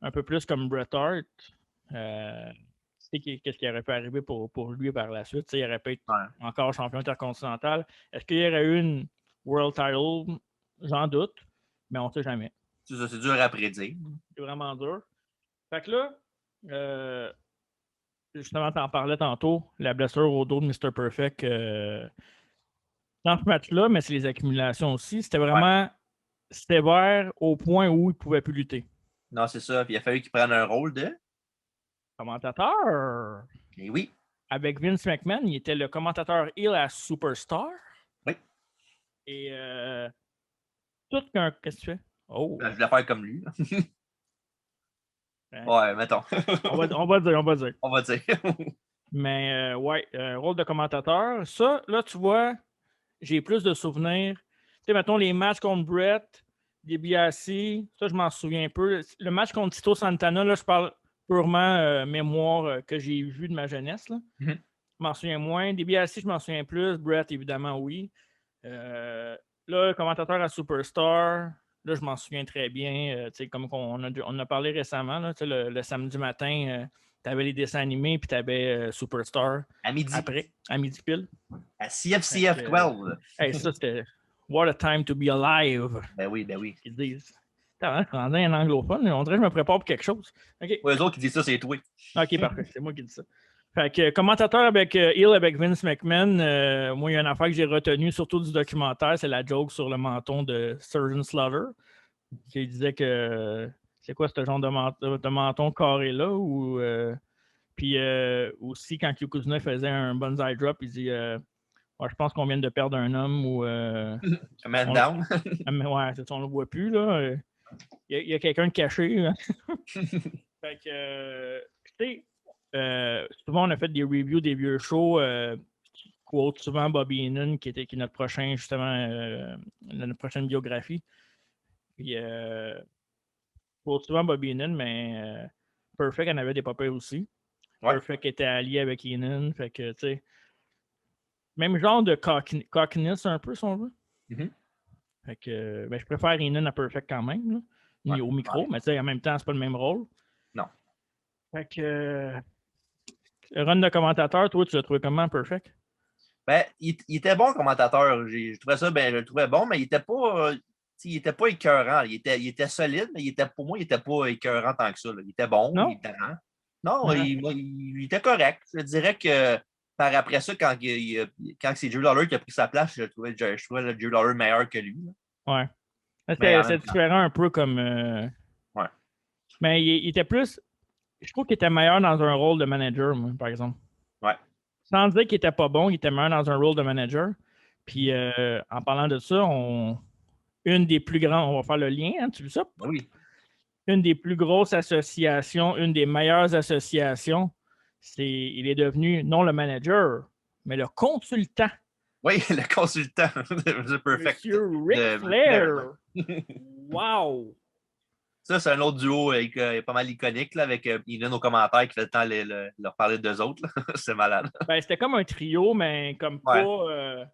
un peu plus comme Bret Hart, qu'est-ce qui aurait pu arriver pour lui par la suite? Il aurait pu être encore champion intercontinental. Est-ce qu'il y aurait eu une World Title? J'en doute, mais on ne sait jamais. C'est dur à prédire. C'est vraiment dur. Fait que là, justement, tu en parlais tantôt, la blessure au dos de Mr. Perfect dans ce match-là, mais c'est les accumulations aussi. C'était vraiment sévère au point où il ne pouvait plus lutter. Non, c'est ça. Puis il a fallu qu'il prenne un rôle de commentateur. Et oui. Avec Vince McMahon, il était le commentateur heel à Superstar. Oui. Et qu'est-ce que tu fais? Oh. Je voulais faire comme lui. Ouais, mettons. on va dire. On va dire. Mais rôle de commentateur. Ça, là, tu vois, j'ai plus de souvenirs. Tu sais, mettons, les matchs contre Brett, DiBiase, ça, je m'en souviens un peu. Le match contre Tito Santana, là, je parle purement mémoire que j'ai vu de ma jeunesse. Là. Mm-hmm. Je m'en souviens moins. DiBiase, je m'en souvien plus. Brett, évidemment, oui. Là, le commentateur à Superstar, là, je m'en souviens très bien. Comme on a parlé récemment, là, le samedi matin, tu avais les dessins animés, puis tu avais Superstar. À midi. Après, à midi pile. À CFCF 12. Ça, c'était What a time to be alive. Ben oui. Ils disent. T'as rendu un anglophone, on dirait que je me prépare pour quelque chose. Okay. Ouais, eux autres qui disent ça, c'est toi. OK, parfait. C'est moi qui dis ça. Fait que commentateur avec Hill avec Vince McMahon, moi, il y a une affaire que j'ai retenue, surtout du documentaire, c'est la joke sur le menton de Surgeon Slaughter, qui disait que c'est quoi ce genre de menton carré-là, ou puis aussi, quand Yokozuna faisait un bonsai drop, il dit je pense qu'on vient de perdre un homme, ou un man down. Ouais, on ne le voit plus, là. Il y a quelqu'un de caché. Hein? Fait que, tu sais, souvent on a fait des reviews des vieux shows. Quote souvent Bobby Heenan, qui est notre prochain, justement, notre prochaine biographie. Puis, quote souvent Bobby Heenan, mais Perfect en avait des papiers aussi. Ouais. Perfect était allié avec Heenan. Fait que, tu sais, même genre de cockiness un peu, si on veut. Mm-hmm. Fait que, je préfère Heenan à Perfect quand même, là, au micro, mais tu sais, en même temps, c'est pas le même rôle. Non. Fait que, le run de commentateur, toi, tu l'as trouvé comment, Perfect? Ben, il était bon commentateur. Je trouvais ça, je le trouvais bon, mais il était pas écœurant. Il était solide, mais pour moi, il était pas écœurant tant que ça. Là. Il était bon, non? il était rang. Non, il était correct. Je dirais que par après ça, quand c'est Drew Lawler qui a pris sa place, je trouvais le Drew Lawler meilleur que lui. Là. Ouais. C'est différent un peu comme. Ouais. Mais il était plus. Je trouve qu'il était meilleur dans un rôle de manager, moi, par exemple. Ouais. Sans dire qu'il était pas bon, il était meilleur dans un rôle de manager. Puis en parlant de ça, une des plus grandes. On va faire le lien, hein, tu veux ça? Oui. Une des plus grosses associations, une des meilleures associations, il est devenu non le manager, mais le consultant. Oui, le consultant de Perfect. Monsieur Ric Flair. Wow! Ça, c'est un autre duo pas mal iconique là, avec Heenan aux commentaires qui fait le temps de leur parler d'eux autres. C'est malade. C'était comme un trio, mais comme pas.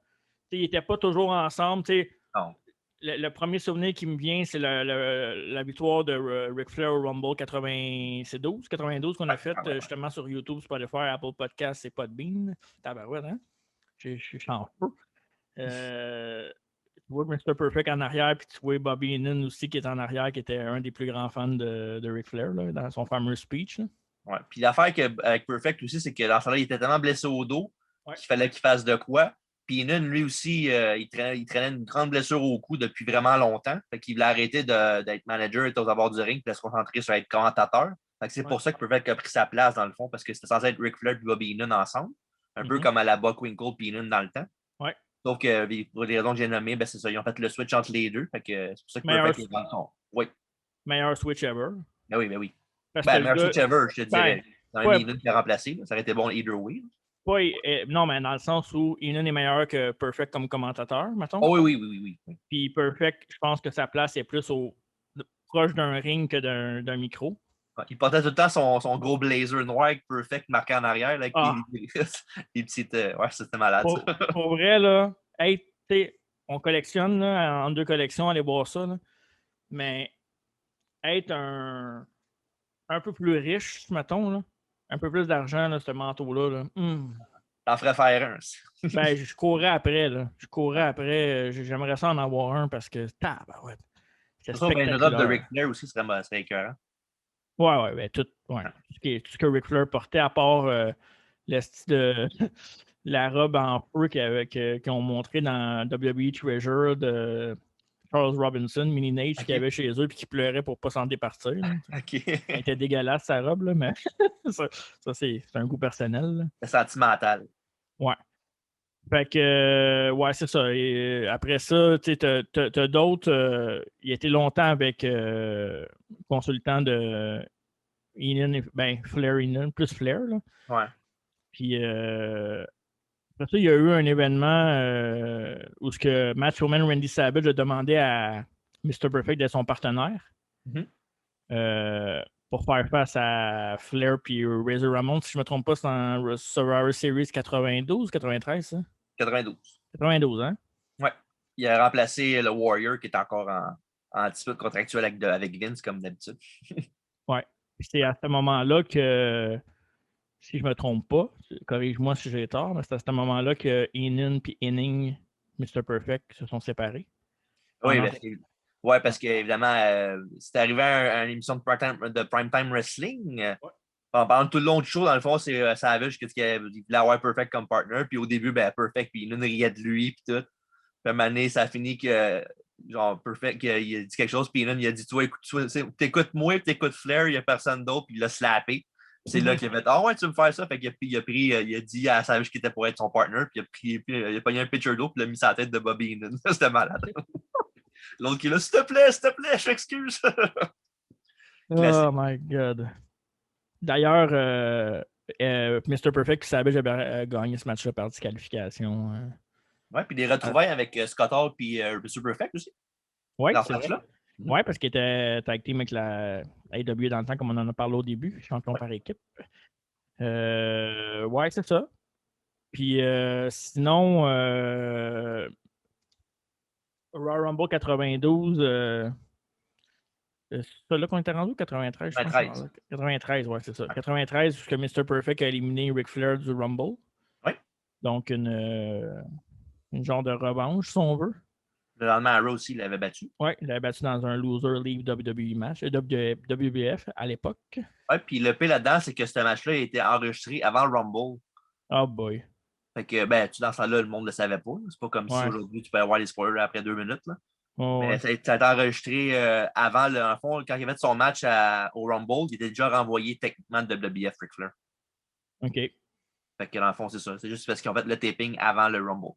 Ils n'étaient pas toujours ensemble. Non. Le premier souvenir qui me vient, c'est la victoire de Ric Flair au Rumble 92 qu'on a fait justement sur YouTube, Spotify, Apple Podcasts et Podbean. Tabarouette, hein? Je suis en feu. Tu vois Mr. Perfect en arrière, puis tu vois Bobby Heenan aussi qui est en arrière, qui était un des plus grands fans de Ric Flair là, dans son fameux speech. Là. Ouais. Puis l'affaire avec Perfect aussi, c'est que dans ce temps-là, il était tellement blessé au dos qu'il fallait qu'il fasse de quoi. Puis Heenan, lui aussi, il traînait une grande blessure au cou depuis vraiment longtemps. Fait qu'il voulait arrêter d'être manager et aux abords du ring et de se concentrer sur être commentateur. Fait que c'est pour ça que Perfect a pris sa place dans le fond, parce que c'était censé être Ric Flair et Bobby Heenan ensemble. Un peu comme à la Buckwinkle et Heenan dans le temps. Ouais. Sauf que pour les raisons que j'ai nommées, c'est ça. Ils ont fait le switch entre les deux. Fait que c'est pour ça que Perfect est dans le son. Oui. Meilleur switch ever. Ben oui. Meilleur switch ever, je te dirais. Dans Heenan qui a remplacé. Ça aurait été bon either way. Non, mais dans le sens où Heenan est meilleur que Perfect comme commentateur, mettons. Oh oui. Puis Perfect, je pense que sa place est plus proche d'un ring que d'un micro. Ouais, il portait tout le temps son gros blazer noir avec Perfect marqué en arrière là, avec les petites. Ouais, c'était malade. Pour vrai, là, hey, on collectionne là, en 2 collections, allez voir ça. Là. Mais être un peu plus riche, mettons, là, un peu plus d'argent, là, ce manteau-là. Là, T'en ferais faire un. Ben, je courais après, là. Je courais après. J'aimerais ça en avoir un parce que, ouais, c'est Une robe de Ric spectaculaire. Flair aussi serait écœurant. Ouais, ben, tout ce que Ric Flair portait, à part le style de la robe en feu qu'ils ont montré dans WWE Treasure de Charles Robinson, Mini Nate, Ok. qui avait chez eux et qui pleurait pour ne pas s'en départir. Là. OK. Elle était dégueulasse, sa robe, là, mais ça c'est un goût personnel. Là. C'est sentimental. Ouais. Fait que, ouais, c'est ça. Et après ça, tu sais, t'as d'autres. Il était longtemps avec consultant de Heenan, Flair Heenan, plus Flair. Là. Ouais. Puis après ça, il y a eu un événement où ce que Macho Man Randy Savage a demandé à Mr. Perfect d'être son partenaire pour faire face à Flair puis Razor Ramon. Si je ne me trompe pas, c'est en Survivor Series 92, 93, ça? 92. 92, hein? Ouais. Il a remplacé le Warrior qui est encore en dispute contractuelle avec Vince, comme d'habitude. Ouais. Puis c'est à ce moment-là que, si je ne me trompe pas, corrige-moi si j'ai tort, mais c'est à ce moment-là que Heenan et Hennig, Mr. Perfect, se sont séparés. Oui, parce qu'évidemment, c'est arrivé à une émission de Primetime Wrestling. Pendant tout le long du show, dans le fond, c'est Savage qui voulait avoir Perfect comme partner. Puis au début, Perfect, puis Heenan riait de lui, puis tout. Puis à un moment donné, ça a fini que genre Perfect, il a dit quelque chose, puis Heenan, il a dit, toi, t'écoutes moi, puis t'écoutes Flair, il n'y a personne d'autre, puis il l'a slappé. C'est là qu'il a fait, ah ouais, tu veux me faire ça? Fait qu'il il a dit à Savage qu'il était pour être son partner, puis il a pogné un pitcher d'eau, puis il l'a mis sur la tête de Bobby Heenan. C'était malade. L'autre qui est là, s'il te plaît, je m'excuse. Oh my God. D'ailleurs, Mr. Perfect et Savage avaient gagné ce match-là par disqualification. Ouais, puis des retrouvailles avec Scott Hall puis Mr. Perfect aussi. Oui, Dans c'est ce vrai. match-là. Oui, parce qu'il était tag team avec la AEW dans le temps, comme on en a parlé au début, champion par équipe. Ouais, c'est ça. Puis sinon, Royal Rumble 92, c'est ça là qu'on était rendu, 93, je pense. 93. 93, ouais, c'est ça. 93, puisque Mr. Perfect a éliminé Ric Flair du Rumble. Oui. Donc, une genre de revanche, si on veut. Le lendemain, Arrow aussi, il l'avait battu. Oui, il l'avait battu dans un Loser League WWE match, WBF à l'époque. Oui, puis le pire là-dedans, c'est que ce match-là a été enregistré avant le Rumble. Oh boy. Fait que, dans ce temps-là, le monde ne le savait pas. C'est pas comme si aujourd'hui, tu peux avoir les spoilers après 2 minutes. Là. Mais ça a été enregistré avant, en fond, quand il avait fait son match au Rumble, il était déjà renvoyé techniquement de WBF, Ric Flair. OK. Fait que dans le fond, c'est ça. C'est juste parce qu'ils ont fait le taping avant le Rumble.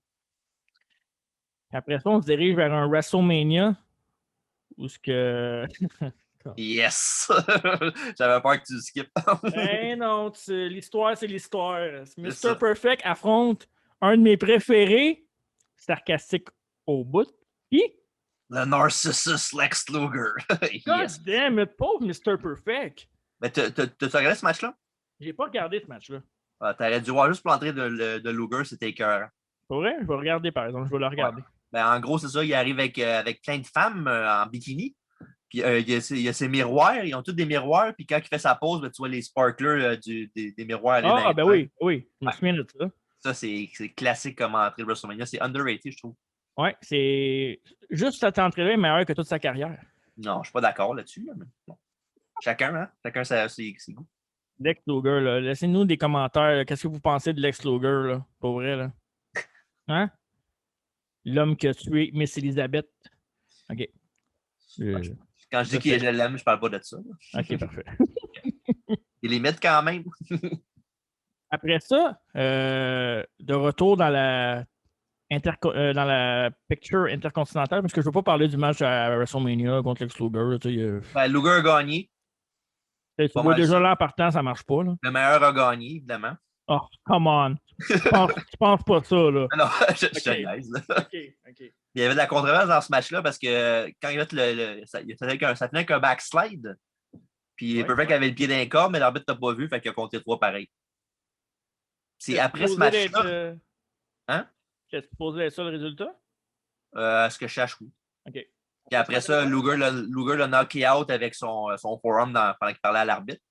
Après ça, on se dirige vers un WrestleMania où ce que. Yes! J'avais peur que tu le skippes. Non, l'histoire, c'est l'histoire. Mr. Perfect affronte un de mes préférés, sarcastique au bout. Qui? Le Narcissus Lex Luger. God damn it, pauvre Mr. Perfect. Mais t'as regardé ce match-là? J'ai pas regardé ce match-là. T'aurais dû voir juste pour l'entrée de Luger, c'était écœurant. Pour vrai? Je vais regarder, par exemple. Je vais le regarder. Ouais. En gros, c'est ça. Il arrive avec plein de femmes en bikini. Puis il y a ses miroirs. Ils ont tous des miroirs. Puis quand il fait sa pause, tu vois les sparklers des miroirs. Oui. Je me souviens de ça. Ça, c'est classique comme entrée de WrestleMania. C'est underrated, je trouve. Ouais, c'est juste cette entrée-là est meilleure que toute sa carrière. Non, je ne suis pas d'accord là-dessus. Mais bon. Chacun, hein? Chacun ses goûts. Lex Luger, là. Laissez-nous des commentaires. Qu'est-ce que vous pensez de Lex Luger, là? Pour vrai, là? Hein? L'homme qui a tué Miss Elizabeth. OK. Quand je dis que je l'aime, je parle pas de ça. Là. OK, parfait. Il les met quand même. Après ça, de retour dans la picture intercontinentale, parce que je ne veux pas parler du match à WrestleMania contre Lex Luger. Luger a gagné. Tu vois déjà là en partant, ça ne marche pas. Là. Le meilleur a gagné, évidemment. Oh, come on. Tu penses pas ça, là? Non, je te OK. niaise, là. OK. Il y avait de la controverse dans ce match-là parce que quand il a fait ça finit avec un backslide. Puis Ouais. Perfect avait le pied d'un corps, mais l'arbitre n'a pas vu, fait qu'il a compté 3 pareil. C'est C'est après ce supposé d'être. match-là, hein? C'est supposé être ça le résultat? À ce que je sache, oui. OK. Puis après ça, Luger l'a knocké out avec son forearm pendant qu'il parlait à l'arbitre.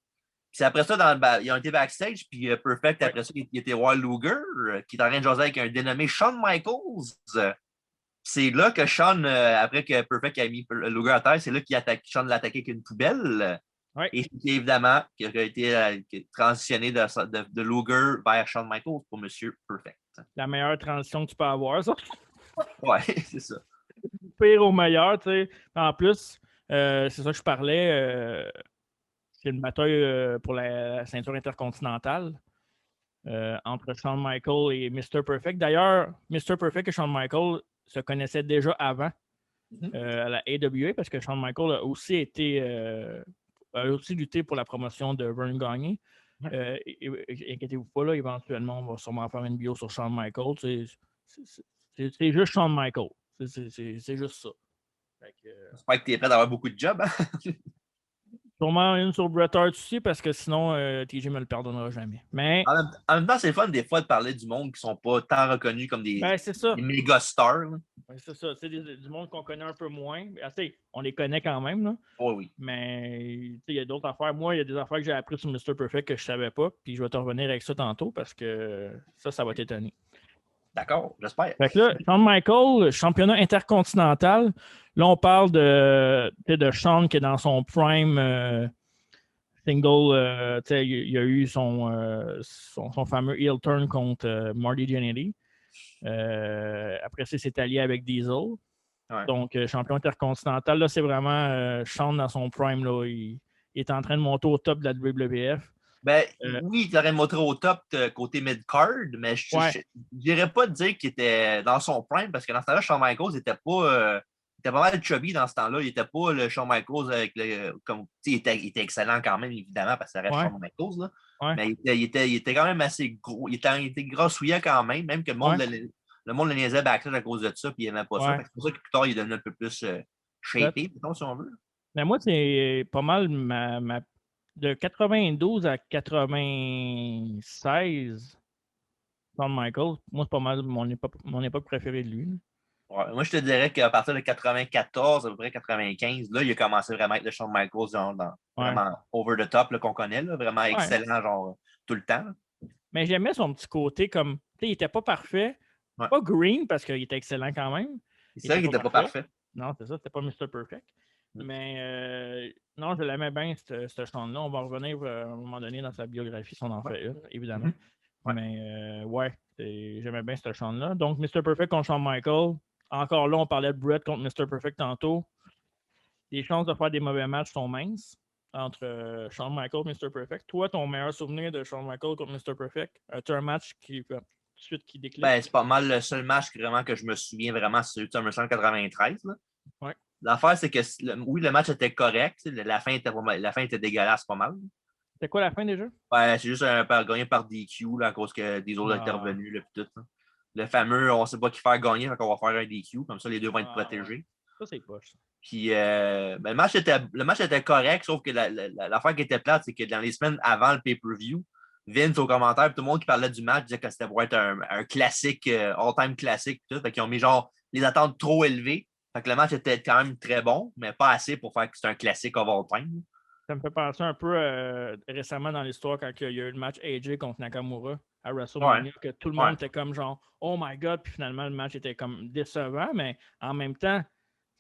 Puis après ça, ils ont été backstage, puis Perfect, Ouais. après ça, il était voir Luger, qui est en train de jaser avec un dénommé Shawn Michaels. C'est là que Shawn, après que Perfect a mis Luger à terre, c'est là Shawn l'a attaqué avec une poubelle. Ouais. Et c'est évidemment qui a été transitionné de Luger vers Shawn Michaels pour Monsieur Perfect. La meilleure transition que tu peux avoir, ça. Ouais, c'est ça. Pire au meilleur, tu sais. En plus, c'est ça que je parlais. C'est une bataille pour la ceinture intercontinentale entre Shawn Michaels et Mr. Perfect. D'ailleurs, Mr. Perfect et Shawn Michaels se connaissaient déjà avant à la AWA parce que Shawn Michaels a aussi lutté pour la promotion de Vern Gagne. Inquiétez-vous pas, là, éventuellement, on va sûrement faire une bio sur Shawn Michaels. C'est juste Shawn Michaels. C'est juste ça. J'espère que tu es prêt d'avoir beaucoup de jobs. Hein? Sûrement une sur Bret Hart aussi, parce que sinon, TJ me le pardonnera jamais. Mais En même temps, c'est fun des fois de parler du monde qui sont pas tant reconnus comme des c'est ça. méga stars. C'est ça. C'est du monde qu'on connaît un peu moins. On les connaît quand même, là. Oh, oui. Mais il y a d'autres affaires. Moi, il y a des affaires que j'ai apprises sur Mr. Perfect que je savais pas. Puis je vais te revenir avec ça tantôt parce que ça va t'étonner. D'accord, j'espère. Fait que là, Shawn Michaels, championnat intercontinental. Là, on parle de Shawn qui est dans son prime single. Il y a eu son fameux heel turn contre Marty Jannetty. Après ça, il s'est allié avec Diesel. Ouais. Donc, champion intercontinental. Là, c'est vraiment Shawn dans son prime. Là, il est en train de monter au top de la WWF. Ben, oui, il aurait montré au top côté mid-card, mais je n'irais pas dire qu'il était dans son prime parce que dans ce temps-là, Shawn Michaels était pas mal chubby dans ce temps-là. Il n'était pas le Shawn Michaels avec il était excellent quand même, évidemment, parce que ça reste Shawn Michaels. Là. Ouais. Mais il était quand même assez gros. Il était grassouillant quand même que le monde le niaisait backstage à cause de ça, puis il n'aimait pas ça. C'est pour ça que plus tard, il est devenu un peu plus shapé, si on veut. Mais moi, c'est pas mal de 92 à 96, Shawn Michaels, moi, c'est pas mal mon époque préférée de lui. Ouais, moi, je te dirais qu'à partir de 94, à peu près 95, là, il a commencé vraiment à être le Shawn Michaels vraiment over the top qu'on connaît, là, vraiment excellent, genre tout le temps. Là. Mais j'aimais son petit côté comme, il n'était pas parfait, pas green parce qu'il était excellent quand même. C'est vrai qu'il n'était pas parfait. Non, c'est ça, c'était pas Mr. Perfect. Mais non, je l'aimais bien, ce Shawn-là. On va revenir à un moment donné dans sa biographie, si on en fait une, évidemment. Mais j'aimais bien ce Shawn-là. Donc, Mr. Perfect contre Shawn Michaels. Encore là, on parlait de Bret contre Mr. Perfect tantôt. Les chances de faire des mauvais matchs sont minces entre Shawn Michaels et Mr. Perfect. Toi, ton meilleur souvenir de Shawn Michaels contre Mr. Perfect? As-tu un match qui décline? Ben, c'est pas mal le seul match vraiment que je me souviens vraiment, c'est celui de SummerSlam 93. Là. Ouais. L'affaire, c'est que oui, le match était correct. La fin était dégueulasse pas mal. C'était quoi la fin déjà? Ouais, c'est juste gagné par DQ là, à cause que des autres intervenus. Là, tout, là. Le fameux, on ne sait pas qui faire gagner, donc on va faire un DQ. Comme ça, les deux vont être protégés. Ça, c'est poche. Puis ben, le match était correct, sauf que l'affaire qui était plate, c'est que dans les semaines avant le pay-per-view, Vince, aux commentaires, tout le monde qui parlait du match disait que c'était pour être un classique, all-time classique. Tout. Fait qu'ils ont mis genre les attentes trop élevées. Fait que le match était quand même très bon, mais pas assez pour faire que c'est un classique of all time. Ça me fait penser un peu récemment dans l'histoire quand il y a eu le match AJ contre Nakamura à WrestleMania, que tout le monde était comme genre oh my god, puis finalement le match était comme décevant, mais en même temps,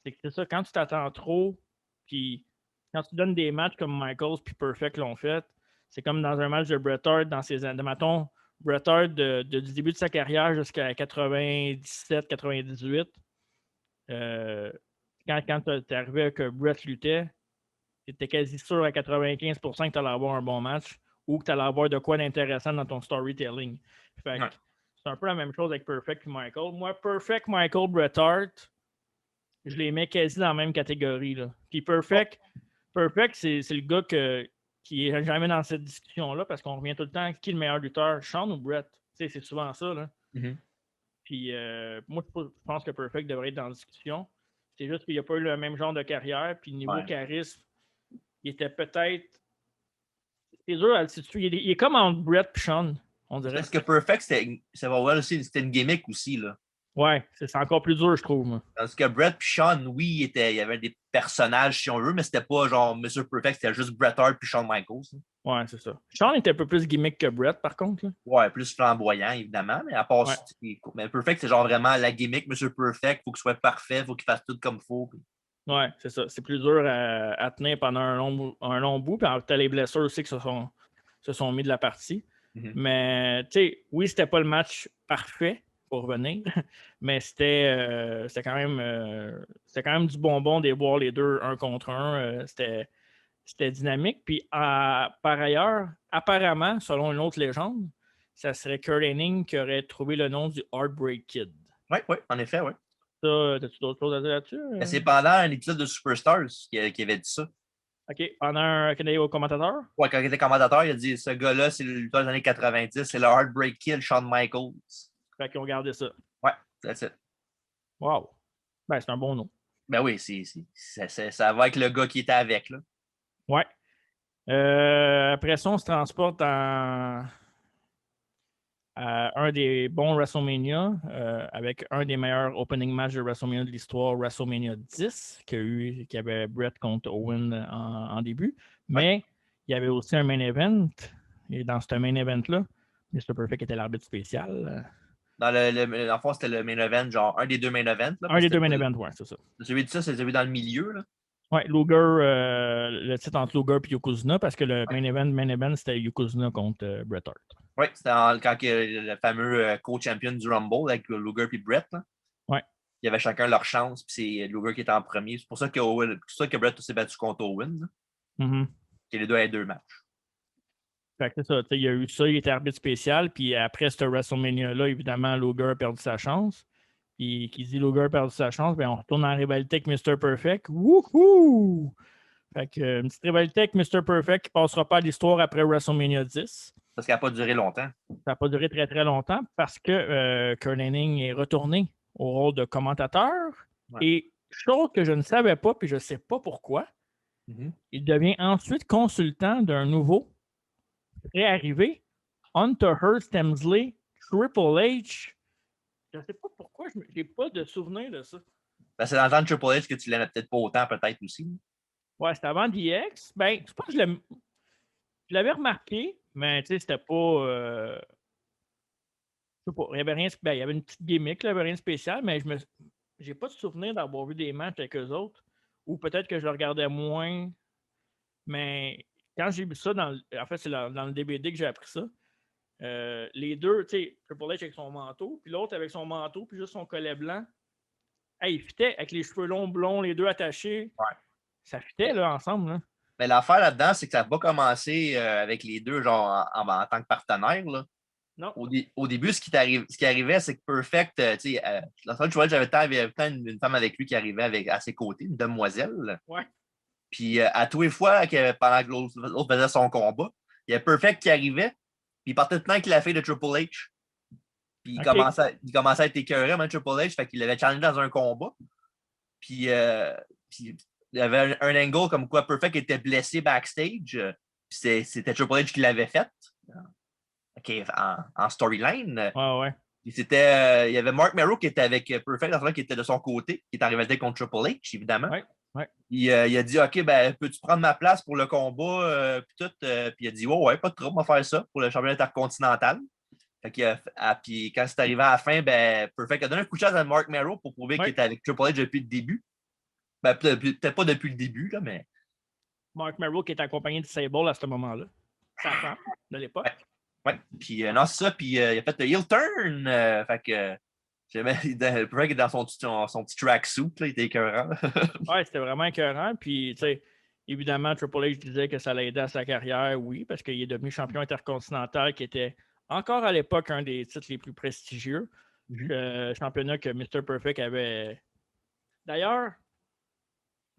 c'est ça, quand tu t'attends trop, puis quand tu donnes des matchs comme Michaels puis Perfect l'ont fait, c'est comme dans un match de Bret Hart dans ses années. Mettons, Bret Hart du début de sa carrière jusqu'à 97-98. Quand tu es arrivé avec Bret luttait, tu étais quasi sûr à 95% que tu allais avoir un bon match ou que tu allais avoir de quoi d'intéressant dans ton storytelling. Fait que c'est un peu la même chose avec Perfect et Michael. Moi, Perfect, Michael, Bret Hart, je les mets quasi dans la même catégorie. Là. Puis Perfect, c'est le gars qui est jamais dans cette discussion-là parce qu'on revient tout le temps qui est le meilleur lutteur, Shawn ou Bret? sais, c'est souvent ça, là. Mhm. Puis moi, je pense que Perfect devrait être dans la discussion. C'est juste qu'il n'a pas eu le même genre de carrière. Puis niveau Ouais. charisme, il était peut-être. C'est dur à le situer. Il est comme entre Brett et Sean, on dirait. Parce que Perfect, c'était une gimmick aussi, là. Ouais, c'est encore plus dur, je trouve. Moi. Parce que Bret et Shawn, oui, il y avait des personnages, si on veut, mais c'était pas genre Mr. Perfect, c'était juste Bret Hart puis Shawn Michaels. Hein. Ouais, c'est ça. Sean était un peu plus gimmick que Brett, par contre. Là. Ouais, plus flamboyant, évidemment, mais à part Ouais. ça, mais Perfect, c'est genre vraiment la gimmick, Mr. Perfect, faut qu'il soit parfait, faut qu'il fasse tout comme il faut. Puis... Ouais, c'est ça. C'est plus dur à tenir pendant un long bout. Puis tu as les blessures aussi qui se sont mis de la partie. Mm-hmm. Mais, tu sais, oui, c'était pas le match parfait pour revenir, mais c'était quand même du bonbon de voir les deux un contre un. C'était dynamique. Puis, par ailleurs, apparemment, selon une autre légende, ça serait Kurt Hennig qui aurait trouvé le nom du Heartbreak Kid. Oui, en effet, oui. Ça, as-tu d'autres choses à dire là-dessus? C'est pendant un épisode de Superstars qu'il avait dit ça. OK. Pendant un Canadien commentateur? Ouais, quand il était commentateur, il a dit ce gars-là, c'est le lutteur des années 90, c'est le Heartbreak Kid, Shawn Michaels. Fait qu'ils ont gardé ça. Ouais, that's it. Wow. Ben, c'est un bon nom. Ben oui, ça va avec le gars qui était avec, là. Ouais. Après ça, on se transporte à un des bons WrestleMania avec un des meilleurs opening matchs de WrestleMania de l'histoire, WrestleMania 10, qu'il y avait Brett contre Owen en début. Mais il y avait aussi un main event. Et dans ce main event-là, Mr. Perfect était l'arbitre spécial. Dans en fond, c'était le main event, genre un des deux main events. Là, un des deux main events, ouais, c'est ça. Celui de ça, c'est celui dans le milieu. Là. Ouais, Luger, le titre entre Luger et Yokozuna, parce que le main event, c'était Yokozuna contre Bret Hart. Oui, c'était quand le fameux co-champion du Rumble avec Luger et Bret. Là. Ouais. Il y avait chacun leur chance, puis c'est Luger qui était en premier. C'est pour ça que Bret s'est battu contre Owen. Mm-hmm. Que les deux avaient 2 matchs. Fait que c'est ça, il y a eu ça, il était arbitre spécial, puis après ce WrestleMania-là, évidemment, Luger a perdu sa chance. Puis qui dit Luger a perdu sa chance, ben on retourne en rivalité avec Mr. Perfect. Wouhou! Fait que une petite rivalité avec Mr. Perfect qui passera pas à l'histoire après WrestleMania 10. Parce qu'elle n'a pas duré longtemps. Ça n'a pas duré très très longtemps parce que Kurt Hennig est retourné au rôle de commentateur. Ouais. Et chose que je ne savais pas, puis je ne sais pas pourquoi, il devient ensuite consultant d'un nouveau réarrivé, Hunter Hearst Helmsley, Triple H. Je ne sais pas pourquoi, je n'ai pas de souvenir de ça. Ben, c'est dans le temps de Triple H que tu l'aimais peut-être pas autant, peut-être aussi. Ouais, c'était avant DX. Ben, je pense que je l'avais remarqué, mais tu sais, c'était pas. Je sais pas, il y avait rien. Ben, il y avait une petite gimmick, là, il n'y avait rien de spécial, mais j'ai pas de souvenir d'avoir vu des matchs avec eux autres. Ou peut-être que je le regardais moins. Mais quand j'ai vu ça, en fait, c'est dans le DVD que j'ai appris ça. Les deux, tu sais, Triple H avec son manteau, puis l'autre avec son manteau, puis juste son collet blanc. Hey, il fitait avec les cheveux longs, blonds, les deux attachés. Ouais. Ça fitait, là, ensemble. Là. Mais l'affaire là-dedans, c'est que ça n'a pas commencé avec les deux, genre, en tant que partenaires, là. Non. Au début, ce qui arrivait, c'est que Perfect, tu sais, dans le temps, j'avais une femme avec lui qui arrivait à ses côtés, une demoiselle. Ouais. Puis à tous les fois, pendant que l'autre faisait son combat, il y a Perfect qui arrivait, puis il partait tout le temps avec la fille de Triple H. Puis il commençait à être écœuré, même Triple H, fait qu'il l'avait challengé dans un combat. Puis il y avait un angle comme quoi Perfect était blessé backstage. Puis c'était Triple H qui l'avait fait. Okay, en storyline. Ouais. Il y avait Mark Merrow qui était avec Perfect, dans ce qui était de son côté, qui est en rivalité contre Triple H, évidemment. Ouais. Il a dit OK, ben, peux-tu prendre ma place pour le combat? Puis tout. Puis il a dit ouais, pas de trouble, on va faire ça pour le championnat intercontinental. Puis quand c'est arrivé à la fin, ben, Perfect a donné un coup de chance à Mark Merrow pour prouver qu'il était avec Triple H depuis le début. Ben, peut-être pas depuis le début, là, mais. Mark Merrow qui est accompagné de Sable à ce moment-là. Sa femme de l'époque. Ouais. Puis non, c'est ça. Puis il a fait le heel turn. Fait que le Perfect est dans son petit tracksuit, il était écœurant. Ouais, c'était vraiment écœurant. Puis, tu sais, évidemment, Triple H disait que ça l'aidait à sa carrière, oui, parce qu'il est devenu champion intercontinental, qui était encore à l'époque un des titres les plus prestigieux. Championnat que Mr. Perfect avait. D'ailleurs,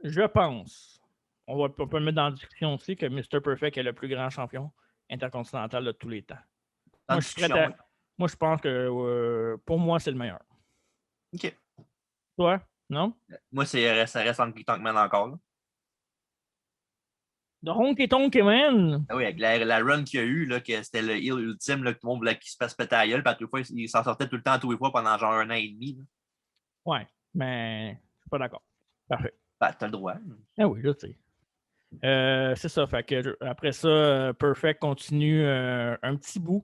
je pense, on peut le mettre dans la discussion aussi, que Mr. Perfect est le plus grand champion intercontinental de tous les temps. Moi, je Moi, je pense que pour moi, c'est le meilleur. OK. Toi, non? Moi, ça reste Honky Tonk Man encore. Là. De Honky Tonk Man! Ah oui, avec la run qu'il y a eu, là, que c'était le heel ultime, là, que tout le monde voulait qu'il se fasse péter la gueule, puis à toutes les fois, il s'en sortait tout le temps, tous les fois, pendant genre 1 an et demi. Là. Ouais, mais je suis pas d'accord. Parfait. Ben, t'as le droit. Ah oui, je sais. C'est ça. Fait que après ça, Perfect continue un petit bout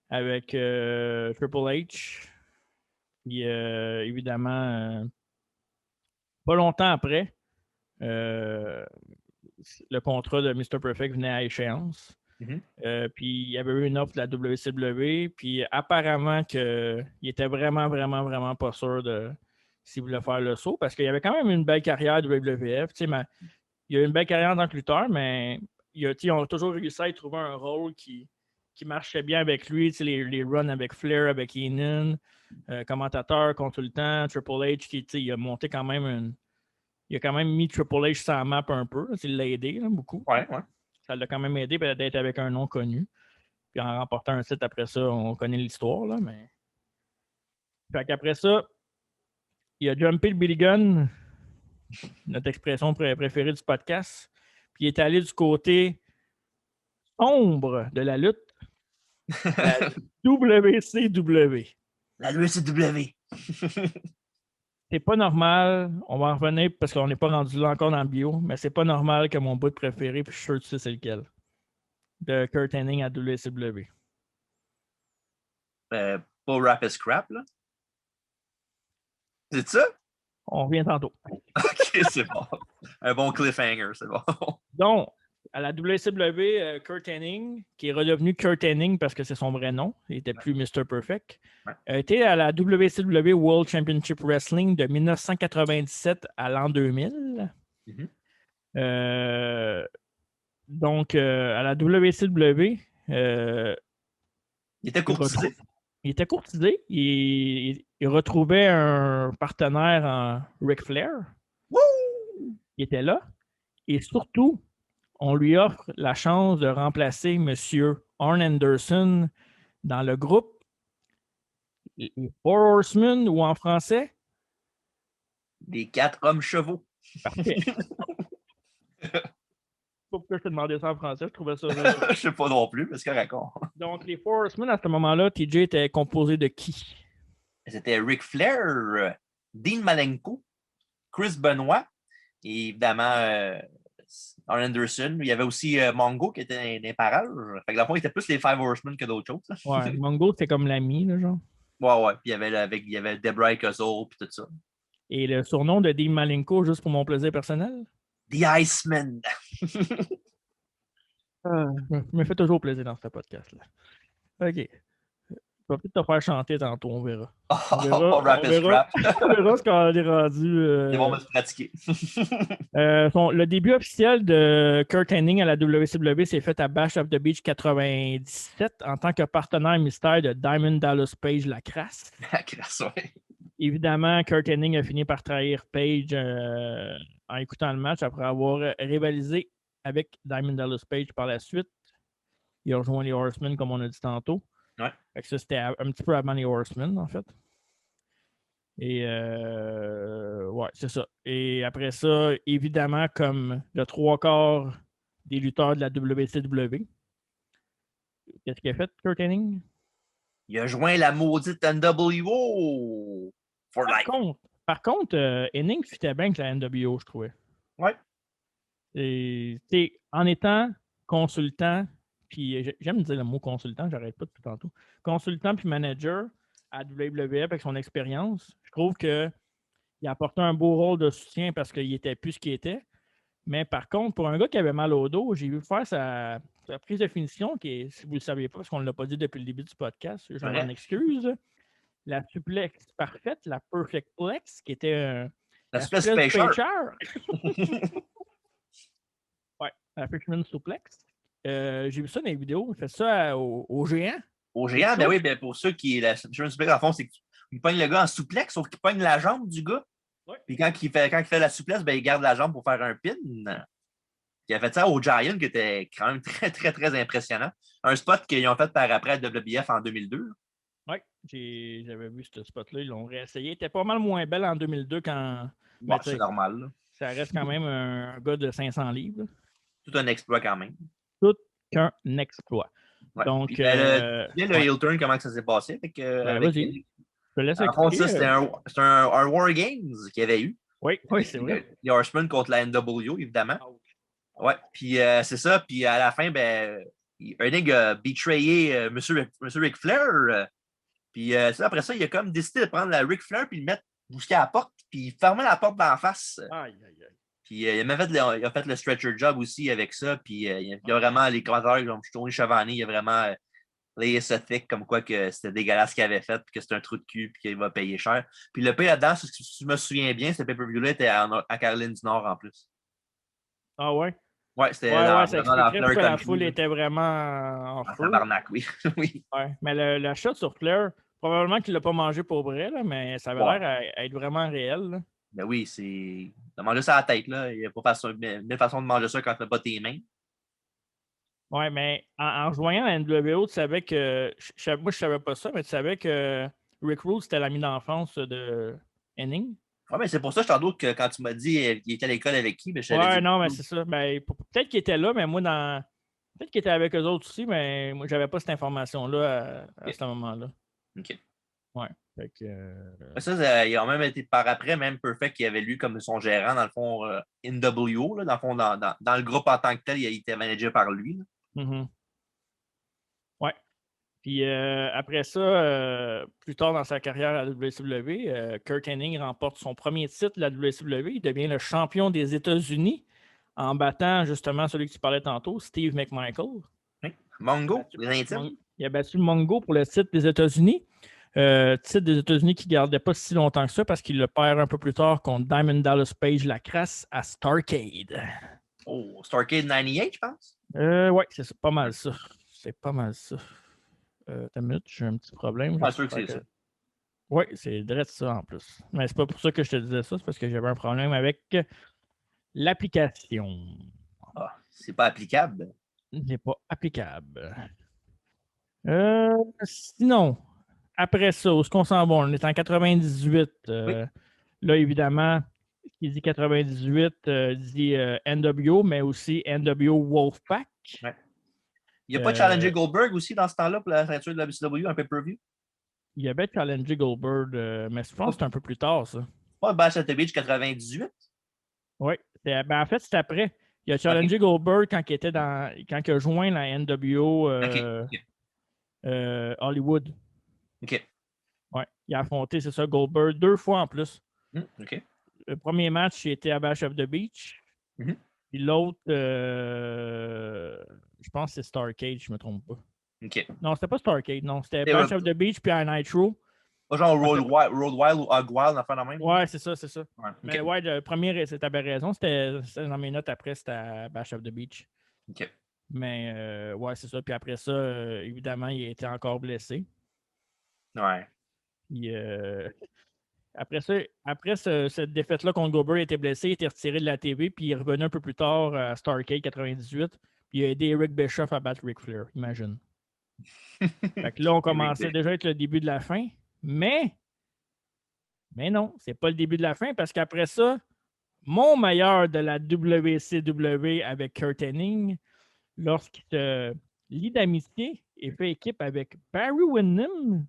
avec Triple H. Puis évidemment, pas longtemps après, le contrat de Mr. Perfect venait à échéance. Mm-hmm. Puis il y avait eu une offre de la WCW. Puis apparemment qu'il était vraiment, vraiment, vraiment pas sûr de s'il voulait faire le saut parce qu'il y avait quand même une belle carrière de WWF. Il a eu une belle carrière en tant que lutteur, mais ils ont toujours réussi à trouver un rôle qui marchait bien avec lui. Les runs avec Flair, avec Heenan, commentateur, consultant, Triple H, il a monté quand même il a quand même mis Triple H sur la map un peu. Il l'a aidé beaucoup. Ouais. Ça l'a quand même aidé d'être avec un nom connu. Puis en remportant un titre après ça, on connaît l'histoire. Là, mais... Fait qu'après ça, il a jumpé le Billy Gunn, notre expression préférée du podcast. Puis il est allé du côté sombre de la lutte, la WCW. La WCW. C'est pas normal, on va en revenir parce qu'on n'est pas rendu là encore dans le bio, mais c'est pas normal que mon bout préféré, puis je suis sûr que tu sais c'est lequel, de Kurt Hennig à WCW. Pas Rap is Crap, là. C'est ça? On revient tantôt. OK, c'est bon. Un bon cliffhanger, c'est bon. Donc, à la WCW, Kurt Hennig, qui est redevenu Kurt Hennig parce que c'est son vrai nom, il n'était plus Mr. Perfect, a été à la WCW World Championship Wrestling de 1997 à l'an 2000. Mm-hmm. Donc, à la WCW, il était courtisé. Il était courtisé. Il retrouvait un partenaire en Ric Flair. Woo! Il était là. Et surtout, on lui offre la chance de remplacer M. Arn Anderson dans le groupe les Four Horsemen, ou en français? Les 4 hommes chevaux. Parfait. Pourquoi je te demandais ça en français? Je trouvais ça. Je sais pas non plus, mais c'est correct. Donc, les Four Horsemen, à ce moment-là, TJ était composé de qui? C'était Ric Flair, Dean Malenko, Chris Benoit, et évidemment Arn Anderson. Il y avait aussi Mongo qui était un parages. Fait que dans le fond, il était plus les Five Horsemen que d'autres choses. Ouais, Mongo, c'était comme l'ami, là, genre. Ouais. Puis il y avait Debra et Cuzzle, puis tout ça. Et le surnom de Dean Malenko, juste pour mon plaisir personnel? The Iceman. Je me fais toujours plaisir dans ce podcast-là. OK. Je vais peut-être te faire chanter tantôt, on verra. On verra ce qu'on est rendu. Ils vont me pratiquer. Le début officiel de Kurt Hennig à la WCW s'est fait à Bash of the Beach 97 en tant que partenaire mystère de Diamond Dallas Page, la crasse. La crasse, oui. Évidemment, Kurt Hennig a fini par trahir Page en écoutant le match après avoir rivalisé avec Diamond Dallas Page par la suite. Il a rejoint les Horsemen, comme on a dit tantôt. Ouais. Fait que ça, c'était un petit peu avant les Horsemen, en fait. Et ouais, c'est ça. Et après ça, évidemment, comme le 3/4 des lutteurs de la WCW, qu'est-ce qu'il a fait, Kurt Hennig? Il a joint la maudite NWO. Par contre, Hennig fitait bien avec la NWO, je trouvais. Ouais. Et en étant consultant, puis j'aime dire le mot consultant, j'arrête pas depuis tantôt. Consultant puis manager à WWF avec son expérience, je trouve qu'il a apporté un beau rôle de soutien parce qu'il était plus ce qu'il était. Mais par contre, pour un gars qui avait mal au dos, j'ai vu faire sa prise de finition, qui est, si vous ne le saviez pas, parce qu'on ne l'a pas dit depuis le début du podcast, je m'en excuse. La suplex parfaite, la perfect plex, qui était la suplex Pager. Ouais, la Fisherman Suplex. J'ai vu ça dans les vidéos. Il fait ça au géant. Au géant, ben oui, ben pour ceux qui. La Fisherman Suplex, en fond, c'est qu'il pogne le gars en souplex, sauf qu'il pogne la jambe du gars. Ouais. Puis quand il fait la souplesse, ben, il garde la jambe pour faire un pin. Il a fait ça au Giant, qui était quand même très, très, très impressionnant. Un spot qu'ils ont fait par après à WBF en 2002. Oui. J'avais vu ce spot-là, ils l'ont réessayé. Il était pas mal moins belle en 2002 quand. Bon, Mais tu c'est sais, normal, là. ça reste quand même un gars de 500 livres. Tout un exploit quand même. Tout qu'un exploit. Ouais. Donc, Puis, le ouais. heel turn, comment que ça s'est passé Ben, avec vas-y, je te laisse en fond, expliquer. ça, c'était un War Games qu'il y avait eu. Oui, c'est vrai. Les Horsemen contre la NW, évidemment. Ouais, puis c'est ça. Puis à la fin, ben, Ernig a betrayé Monsieur Ric Flair. Puis après ça, il a comme décidé de prendre la Ric Flair puis le mettre bousquer à la porte, puis fermer la porte d'en face. Aïe. Puis il a fait le stretcher job aussi avec ça. Puis il y a vraiment les commentateurs comme Tony Schiavone, il a vraiment layé ça thick comme quoi que c'était dégueulasse ce qu'il avait fait, puis que c'était un trou de cul, puis qu'il va payer cher. Puis le pire là-dedans, si je me souviens bien, ce pay-per-view-là était à Caroline du Nord en plus. Ah ouais? Ouais, c'était Ouais, ça dans la expliquerait Flair pourquoi la Country. foule était vraiment en feu. Tabarnak, oui. oui. Ouais. Mais la shot sur Flair, probablement qu'il l'a pas mangé pour vrai, là, mais ça avait l'air à être vraiment réel. Là. Ben oui, c'est. De manger ça à la tête, là. Il n'y a pas mille façons de manger ça quand tu n'as pas tes mains. Ouais, mais en rejoignant la NWO, tu savais que. Moi, je savais pas ça, mais tu savais que Rick Rude, c'était l'ami d'enfance de Henning. Ouais, mais c'est pour ça que je t'en doute que quand tu m'as dit qu'il était à l'école avec qui, ben, je t'avais Ouais, dit. non, mais c'est ça. Ben, peut-être qu'il était là, mais moi, peut-être qu'il était avec eux autres aussi, mais moi, j'avais pas cette information-là à ce moment-là. OK. Ouais. Fait que, Ça, il a même été par après, même Perfect, qui avait lui comme son gérant, dans le fond, NWO, là, dans le fond, dans le groupe en tant que tel, il était managé par lui. Ouais. Puis après ça, plus tard dans sa carrière à la WCW, Kurt Hennig remporte son premier titre de la WCW. Il devient le champion des États-Unis en battant justement celui que tu parlais tantôt, Steve McMichael. Oui. Mongo, les intimes. Il a battu Mongo pour le titre des États-Unis. Titre des États-Unis qui ne gardait pas si longtemps que ça parce qu'il le perd un peu plus tard contre Diamond Dallas Page la crasse à Starrcade. Oh, Starrcade 98, je pense. Ouais, c'est pas mal ça. C'est pas mal ça. T'as une minute, j'ai un petit problème. Je suis sûr que c'est ça. Oui, c'est direct ça en plus. Mais c'est pas pour ça que je te disais ça, c'est parce que j'avais un problème avec l'application. Ah, c'est pas applicable. C'est pas applicable. Sinon, après ça, où est-ce qu'on s'en va? On est en 98. Oui. Là, évidemment, qui dit 98 dit NWO, mais aussi NWO Wolfpack. Ouais. Il n'a pas challengé Goldberg aussi dans ce temps-là pour la ceinture de la WCW, un pay-per-view? Il avait challengé Goldberg, mais je pense que c'est un peu plus tard, ça. Pas Bash at the Beach 98? Oui. En fait, c'est après. Il a challengé Goldberg quand il a joint la NWO Hollywood. OK. Ouais. Il a affronté, c'est ça, Goldberg 2 fois en plus. OK. Le premier match, il était à Bash of the Beach. Puis l'autre, je pense que c'est Starrcade, je ne me trompe pas. OK. Non, c'était pas Starrcade, non. C'était Bash of the Beach puis à Nitro. Pas genre Road Wild ou Hog Wild, enfin la même? Ouais, c'est ça. Ouais. Mais ouais, le premier, t'avais raison, c'était dans mes notes après, c'était à Bash of the Beach. OK. Mais ouais, c'est ça. Puis après ça, évidemment, il était encore blessé. Ouais. Puis, après cette défaite-là contre Goldberg, il était blessé, il était retiré de la TV, puis il est revenu un peu plus tard à Starrcade 98, puis il a aidé Eric Bischoff à battre Ric Flair, imagine. Fait que là, on commençait déjà à être le début de la fin, mais non, c'est pas le début de la fin, parce qu'après ça, mon meilleur de la WCW avec Kurt Hennig, lorsqu'il se lie d'amitié et fait équipe avec Barry Windham.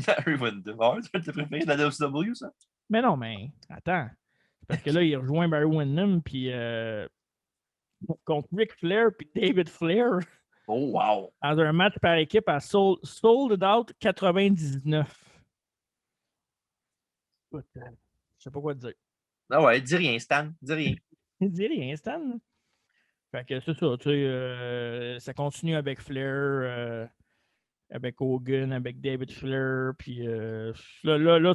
Barry Windham. Ah, tu as préféré la WCW, ça? Mais non, mais attends. Parce que là, il rejoint Barry Windham, puis contre Ric Flair, puis David Flair. Oh, wow! Dans un match par équipe à Sold Out 99. Je sais pas quoi te dire. Ah ouais, dis rien, Stan. Dis rien. Dis rien, Stan. Fait que c'est ça, tu sais, ça continue avec Flair, avec Hogan, avec David Flair, puis là,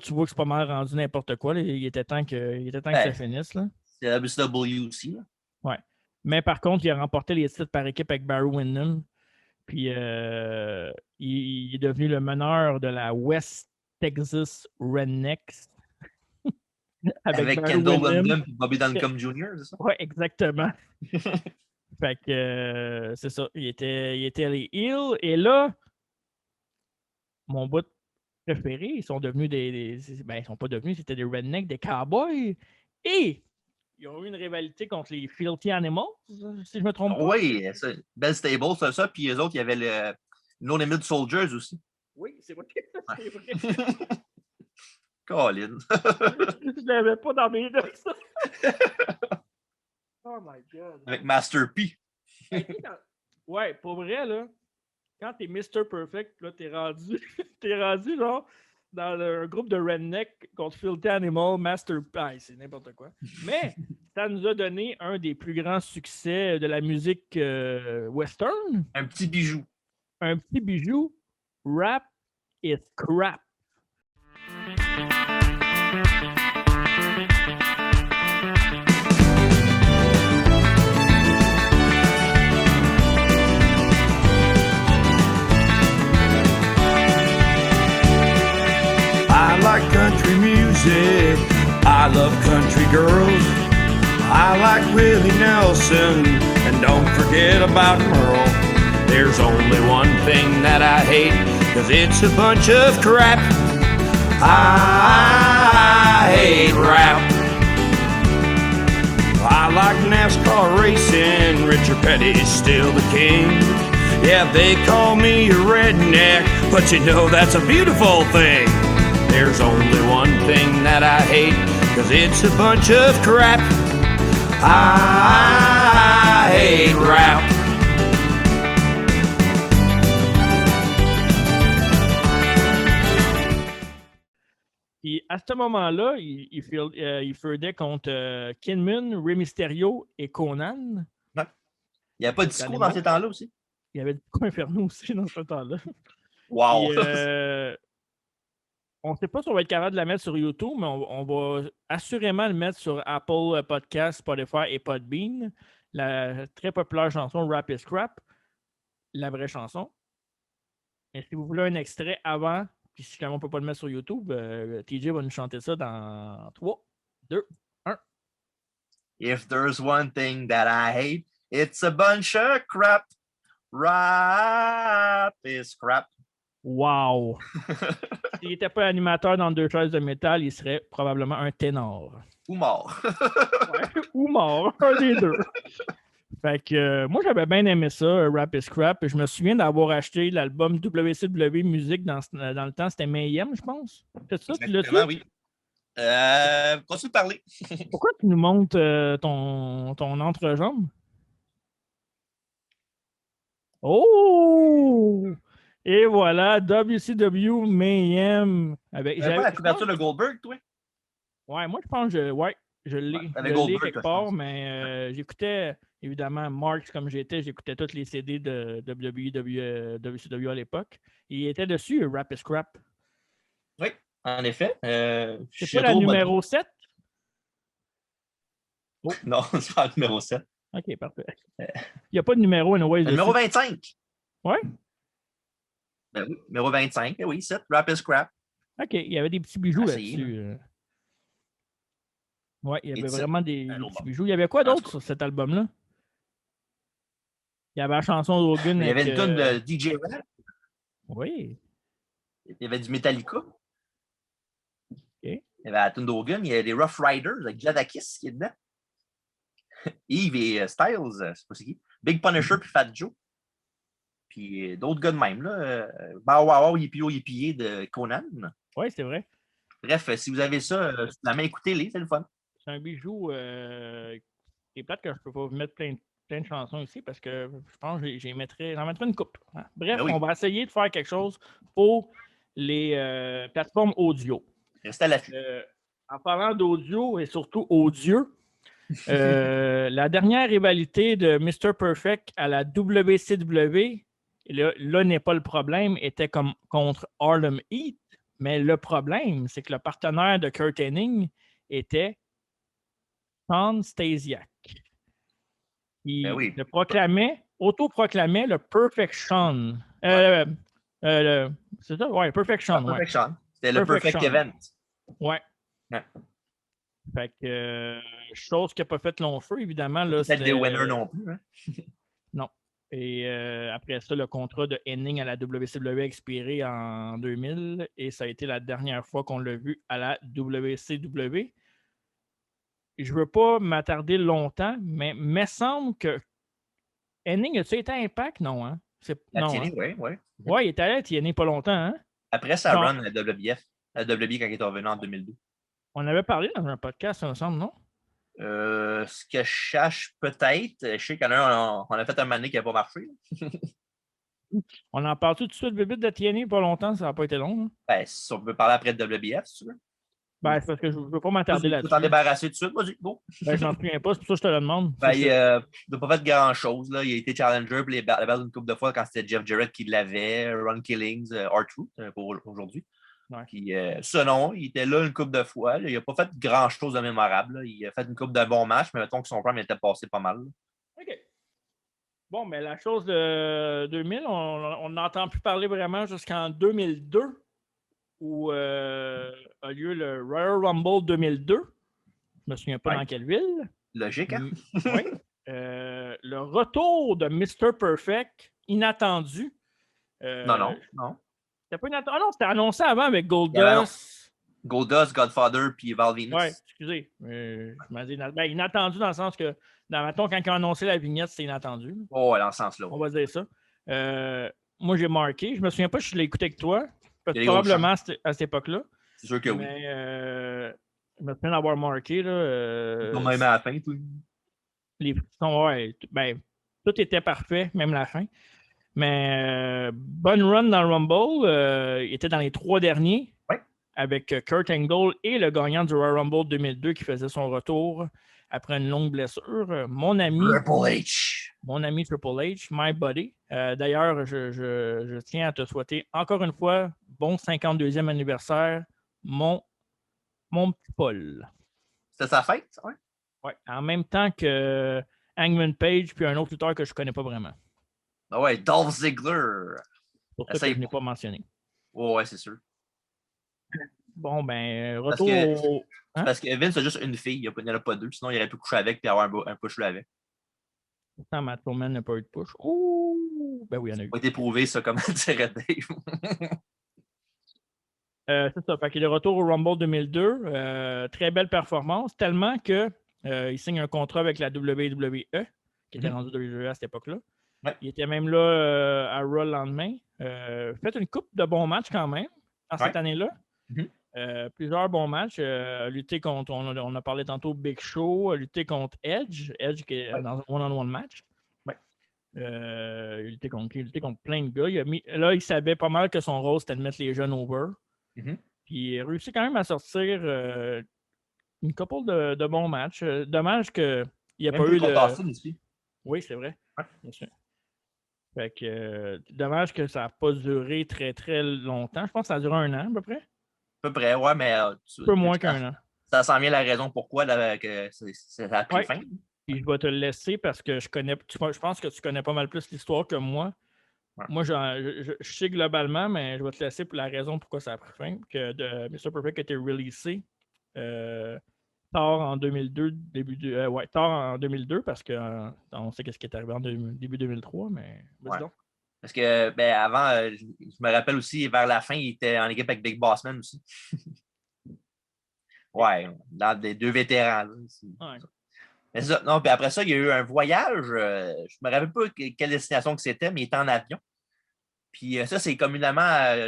tu vois que c'est pas mal rendu n'importe quoi. Là. Il était temps que ça finisse. Là. C'est la WCW aussi. Là. Ouais. Mais par contre, il a remporté les titres par équipe avec Barry Windham. Puis il est devenu le meneur de la West Texas Rednecks. avec Kendall Windham et Bobby Duncombe Jr., c'est ça? Oui, exactement. Fait que c'est ça. Il était les Heels. Et là, mon bout, préférés. Ils sont devenus ben, ils sont pas devenus, c'était des rednecks, des cowboys. Et ils ont eu une rivalité contre les Filthy Animals, si je me trompe pas. Oui, Bell Stable, c'est ça. Puis eux autres, il y avait le No Limit Soldiers aussi. Oui, c'est vrai. Ouais. C'est vrai. Colin. Je l'avais pas dans mes notes, ça. Oh my God. Avec Master P. Ouais, pour vrai, là, quand t'es Mr. Perfect, là, t'es rendu, t'es rendu, genre, dans un groupe de redneck contre Filthy Animal, Master P. C'est n'importe quoi. Mais ça nous a donné un des plus grands succès de la musique western. Un petit bijou. Un petit bijou. Rap is crap. I like country music. I love country girls. I like Willie Nelson. And don't forget about Merle. There's only one thing that I hate, 'cause it's a bunch of crap. I hate rap. I like NASCAR racing. Richard Petty's still the king. Yeah, they call me a redneck, but you know that's a beautiful thing. There's only one thing that I hate, 'cause it's a bunch of crap. I hate rap. Puis à ce moment-là, il feudait contre Kidman, Rey Mysterio et Conan. Ouais. Il n'y avait pas de discours dans ces temps-là aussi. Il y avait Disco Inferno aussi dans ce temps-là. Wow! Puis, on ne sait pas si on va être capable de la mettre sur YouTube, mais on va assurément le mettre sur Apple Podcasts, Spotify et Podbean. La très populaire chanson Rap is Crap, la vraie chanson. Mais si vous voulez un extrait avant, puis si on ne peut pas le mettre sur YouTube, TJ va nous chanter ça dans 3, 2, 1. If there's one thing that I hate, it's a bunch of crap. Rap is crap. Wow! S'il n'était pas animateur dans Deux chaises de métal, il serait probablement un ténor. Ou mort. Ouais, ou mort, un des deux. Fait que moi, j'avais bien aimé ça, Rap is Crap. Je me souviens d'avoir acheté l'album WCW Music dans le temps. C'était Mayhem, je pense. C'est ça? Tu l'as-tu? Exactement, oui. Continue de parler. Pourquoi tu nous montres ton entrejambe? Oh! Et voilà, WCW Mayhem. J'avais pas la couverture de Goldberg, toi? Ouais, moi, je pense que je l'ai quelque part, mais j'écoutais, évidemment, Marks comme j'étais, j'écoutais tous les CD de WCW à l'époque. Il était dessus, Rap is Crap. Oui, en effet. C'est pas la numéro 7? Oh. Non, c'est pas le numéro 7. OK, parfait. Il n'y a pas de numéro, anyway. Numéro 25. Ouais? Ben oui, numéro 25. Oui, 7. Rap is Crap. OK, il y avait des petits bijoux là-dessus. Ouais, il y avait vraiment des petits bijoux. Il y avait quoi d'autre sur cet album-là? Il y avait la chanson d'Hogan. Il y avait une tonne de DJ Rap. Oui. Il y avait du Metallica. OK. Il y avait la tonne d'Hogan. Il y avait des Rough Riders avec Jadakis qui est dedans. Yves et Styles, c'est pas c'est qui. Big Punisher puis Fat Joe. Puis d'autres gars de même, là. Bow Wow Wow Yippee de Conan. Oui, c'est vrai. Bref, si vous avez ça, la main, écoutez-les, c'est le fun. C'est un bijou. C'est plate que je ne peux pas vous mettre plein de chansons ici parce que je pense que j'en mettrais une coupe. Hein? Bref, ben oui. On va essayer de faire quelque chose pour les plateformes audio. Restez à l'affût. En parlant d'audio et surtout odieux, la dernière rivalité de Mr. Perfect à la WCW, là n'est pas le problème, était contre Harlem Heat, mais le problème, c'est que le partenaire de Kurt Hennig était Shawn Stasiak. Il autoproclamait le Perfect Shawn. C'est ça? Ouais, Perfect Shawn. Perfect Shawn. C'était le Perfect Event. Ouais. Fait que, chose qui n'a pas fait long feu, évidemment. Là, peut-être des winners non plus. Hein? Non. Et après ça, le contrat de Hennig à la WCW a expiré en 2000 et ça a été la dernière fois qu'on l'a vu à la WCW. Je ne veux pas m'attarder longtemps, mais il me semble que Hennig, a-tu été à Impact? Non, hein? La Non, TNA, hein? oui, oui. Ouais, il était allé à TNA pas longtemps, hein? Après sa Genre, run à la WBF, à la WB quand il est revenu en 2002. on avait parlé dans un podcast, ça me semble, non? Ce que je cherche peut-être, je sais qu'il y en a un, on a fait un mané qui n'a pas marché. On en parle tout de suite, bébé de TNA, pas longtemps, ça n'a pas été long. Hein? Ben, si on peut parler après de WBF, si tu veux. Ben, c'est parce que je ne veux pas m'attarder Tu peux t'en là-dessus. débarrasser tout de suite, vas-y, go. Ben, je m'en souviens pas, c'est pour ça que je te le demande. Ben, il n'a pas fait grand-chose. Là. Il a été challenger pour la base une couple de fois quand c'était Jeff Jarrett qui l'avait, Ron Killings, R-Truth pour aujourd'hui. Ouais. Puis, ça, non, il était là une couple de fois. Là. Il n'a pas fait grand-chose de mémorable. Là. Il a fait une couple de bons matchs, mais mettons que son prime était passé pas mal. Là. OK. Bon, mais la chose de 2000, on n'entend plus parler vraiment jusqu'en 2002, où a lieu le Royal Rumble 2002. Je ne me souviens pas dans quelle ville. Logique, hein? Oui. Le retour de Mr. Perfect, inattendu. Non. C'était pas inattendu. Ah non, c'était annoncé avant avec Goldust, Godfather, puis Val Venis. Oui, excusez. Je m'en dis inattendu dans le sens que, mettons, quand ils ont annoncé la vignette, c'était inattendu. Oh, dans ce sens-là. On va dire ça. Moi, j'ai marqué. Je me souviens pas si je l'ai écouté avec toi. Probablement à cette époque-là. C'est sûr que oui. Mais je me souviens d'avoir marqué. Même à la fin, tout. Les frissons, ouais. Ben, tout était parfait, même la fin. Mais bonne run dans le Rumble. Il était dans les 3 derniers. Ouais. Avec Kurt Angle et le gagnant du Royal Rumble 2002 qui faisait son retour après une longue blessure. Mon ami Triple H, my buddy. D'ailleurs, je tiens à te souhaiter encore une fois bon 52e anniversaire, mon petit Paul. C'était sa fête, oui? Oui, en même temps que Hangman Page puis un autre lutteur que je ne connais pas vraiment. Ah ouais, Dolph Ziggler. Pour ça que je n'ai pas mentionné. Oh, ouais, c'est sûr. Bon, ben, retour au... Hein? Parce que Vince a juste une fille, il n'y en a pas 2, sinon il aurait pu coucher avec et avoir un push là avec. Pourtant, Matt Coleman n'a pas eu de push. Oh! Ben oui, il y en a eu. Ça a été prouvé, ça, comme dirait Dave. C'est ça. Fait qu'il est de retour au Rumble 2002. Très belle performance, tellement qu'il signe un contrat avec la WWE, qui était rendu WWE à cette époque-là. Ouais. Il était même là à Raw le lendemain. Fait une couple de bons matchs quand même en cette année-là. Plusieurs bons matchs. Lutter contre, on a parlé tantôt Big Show, lutter contre Edge qui est dans un one-on-one match. Il luttait contre plein de gars. Là, il savait pas mal que son rôle, c'était de mettre les jeunes over. Puis il réussit quand même à sortir une couple de bons matchs. Dommage qu'il n'y a pas eu de... Ici. Oui, c'est vrai. Ouais. Bien sûr. Fait que dommage que ça n'a pas duré très, très longtemps. Je pense que ça a duré 1 an à peu près. À peu près, ouais, mais... Un peu moins qu'1 an. Ça s'en vient la raison pourquoi que ça a pris fin. Puis je vais te le laisser parce que je pense que tu connais pas mal plus l'histoire que moi. Ouais. Moi, je sais globalement, mais je vais te laisser pour la raison pourquoi ça a pris fin. Que Mr. Perfect a été releasé tard en 2002, tard en 2002, parce qu'on sait ce qui est arrivé en début 2003, mais donc. Parce que avant, je me rappelle aussi, vers la fin, il était en équipe avec Big Boss Man aussi. Ouais, dans des 2 vétérans. Là, mais ça, non, puis après ça, il y a eu un voyage. Je ne me rappelle pas quelle destination que c'était, mais il était en avion. Puis ça, c'est communément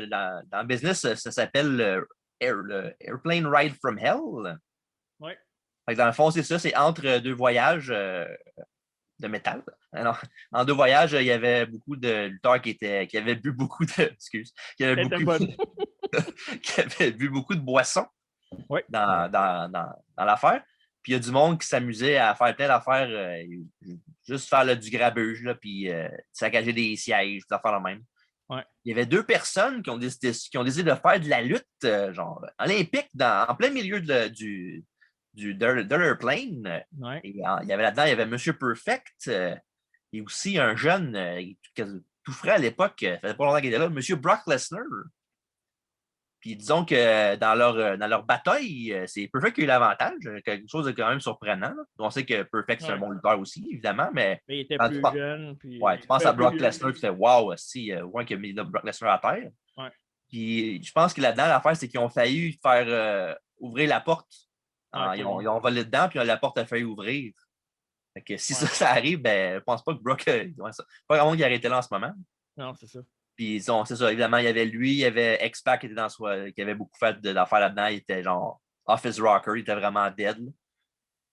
dans le business, ça s'appelle le Airplane Ride from Hell. Oui. Dans le fond, c'est ça, c'est entre 2 voyages de métal. Alors, en 2 voyages, il y avait beaucoup de lutteurs qui avaient bu beaucoup de. Qui avaient bu beaucoup de boissons dans l'affaire. Puis il y a du monde qui s'amusait à faire plein d'affaires, juste faire du grabuge, là, puis saccager des sièges, des affaires la même. Ouais. Il y avait 2 personnes qui ont décidé de faire de la lutte genre olympique en plein milieu de l'Airplane. Ouais. Il y avait là-dedans, il y avait M. Perfect et aussi un jeune tout frais à l'époque, ça faisait pas longtemps qu'il était là, M. Brock Lesnar. Puis disons que dans leur bataille, c'est Perfect qui a eu l'avantage, quelque chose de quand même surprenant. Là. On sait que Perfect, c'est un bon lutteur aussi, évidemment, mais il était quand plus jeune. Puis, tu penses à Brock Lesnar, tu fais wow, si, ouais, qui a mis Brock Lesnar à terre. Ouais. Puis je pense que là-dedans, l'affaire, c'est qu'ils ont failli faire ouvrir la porte. Ils ont volé dedans, puis la porte a failli ouvrir. Fait que si ça arrive, ben, je pense pas que Brock. Pas vraiment qu'il arrêtait là en ce moment. Non, c'est ça. Puis c'est ça, évidemment, il y avait lui, il y avait X-Pac qui était qui avait beaucoup fait d'affaires là-dedans. Il était genre Office Rocker, il était vraiment dead. Là.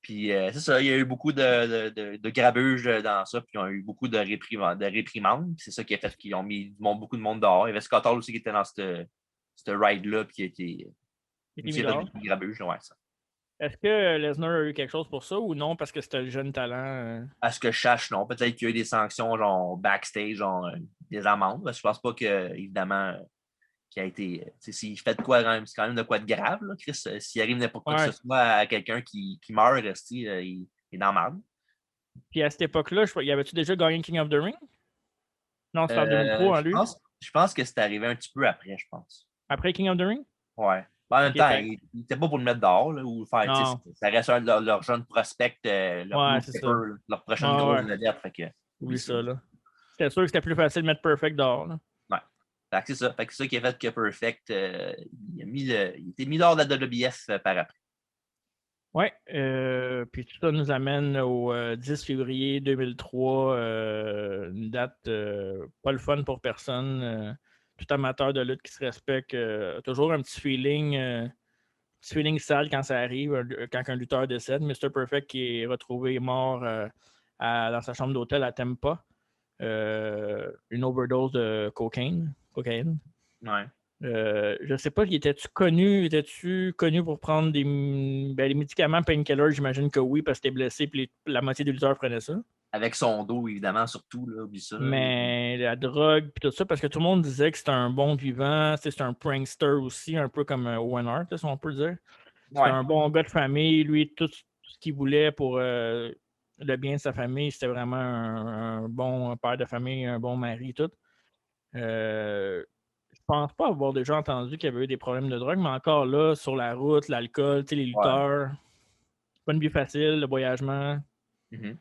Puis c'est ça, il y a eu beaucoup de grabuge dans ça, puis ils ont eu beaucoup de réprimandes. C'est ça qui a fait qu'ils ont mis beaucoup de monde dehors. Il y avait Scott Hall aussi qui était dans cette ride-là, puis qui était grabuge. Ouais, ça. Est-ce que Lesnar a eu quelque chose pour ça ou non, parce que c'était le jeune talent? À ce que je sache, non. Peut-être qu'il y a eu des sanctions, genre backstage, genre des amendes. Parce que je pense pas que, évidemment, qu'il a été. S'il fait de quoi, c'est quand même de quoi de grave, là, Chris. S'il arrive n'importe quoi que ce soit à quelqu'un qui meurt, il est dans la merde. Puis à cette époque-là, y avait-tu déjà gagné King of the Ring? Non, c'était en 2003, hein, lui? Je pense que c'est arrivé un petit peu après, je pense. Après King of the Ring? Ouais. En même temps, il n'était pas pour le mettre dehors là, ou faire. Ça reste un de leurs jeunes prospects, leur prochaine grosse vedette. Oui, ça, là. C'était sûr que c'était plus facile de mettre Perfect dehors. Là. Ouais. Fait que c'est ça. Fait que c'est ça qui a fait que Perfect, il était mis dehors de la WBF par après. Oui. Puis tout ça nous amène au 10 février 2003. Une date pas le fun pour personne. Tout amateur de lutte qui se respecte a toujours un petit feeling sale quand ça arrive, quand un lutteur décède. Mr. Perfect qui est retrouvé mort dans sa chambre d'hôtel à Tampa. Une overdose de cocaïne. Ouais. Je ne sais pas, étais-tu connu pour prendre les médicaments painkillers? J'imagine que oui, parce que t'es blessé et la moitié des lutteurs prenaient ça. Avec son dos, évidemment, surtout, là, oublie ça. Mais la drogue et tout ça, parce que tout le monde disait que c'était un bon vivant, c'était un prankster aussi, un peu comme Owen Hart, si on peut dire. C'était un bon gars de famille. Lui, tout ce qu'il voulait pour le bien de sa famille, c'était vraiment un bon père de famille, un bon mari, tout. Je pense pas avoir déjà entendu qu'il y avait eu des problèmes de drogue, mais encore là, sur la route, l'alcool, les lutteurs, c'est pas une vie facile, le voyagement. Mm-hmm.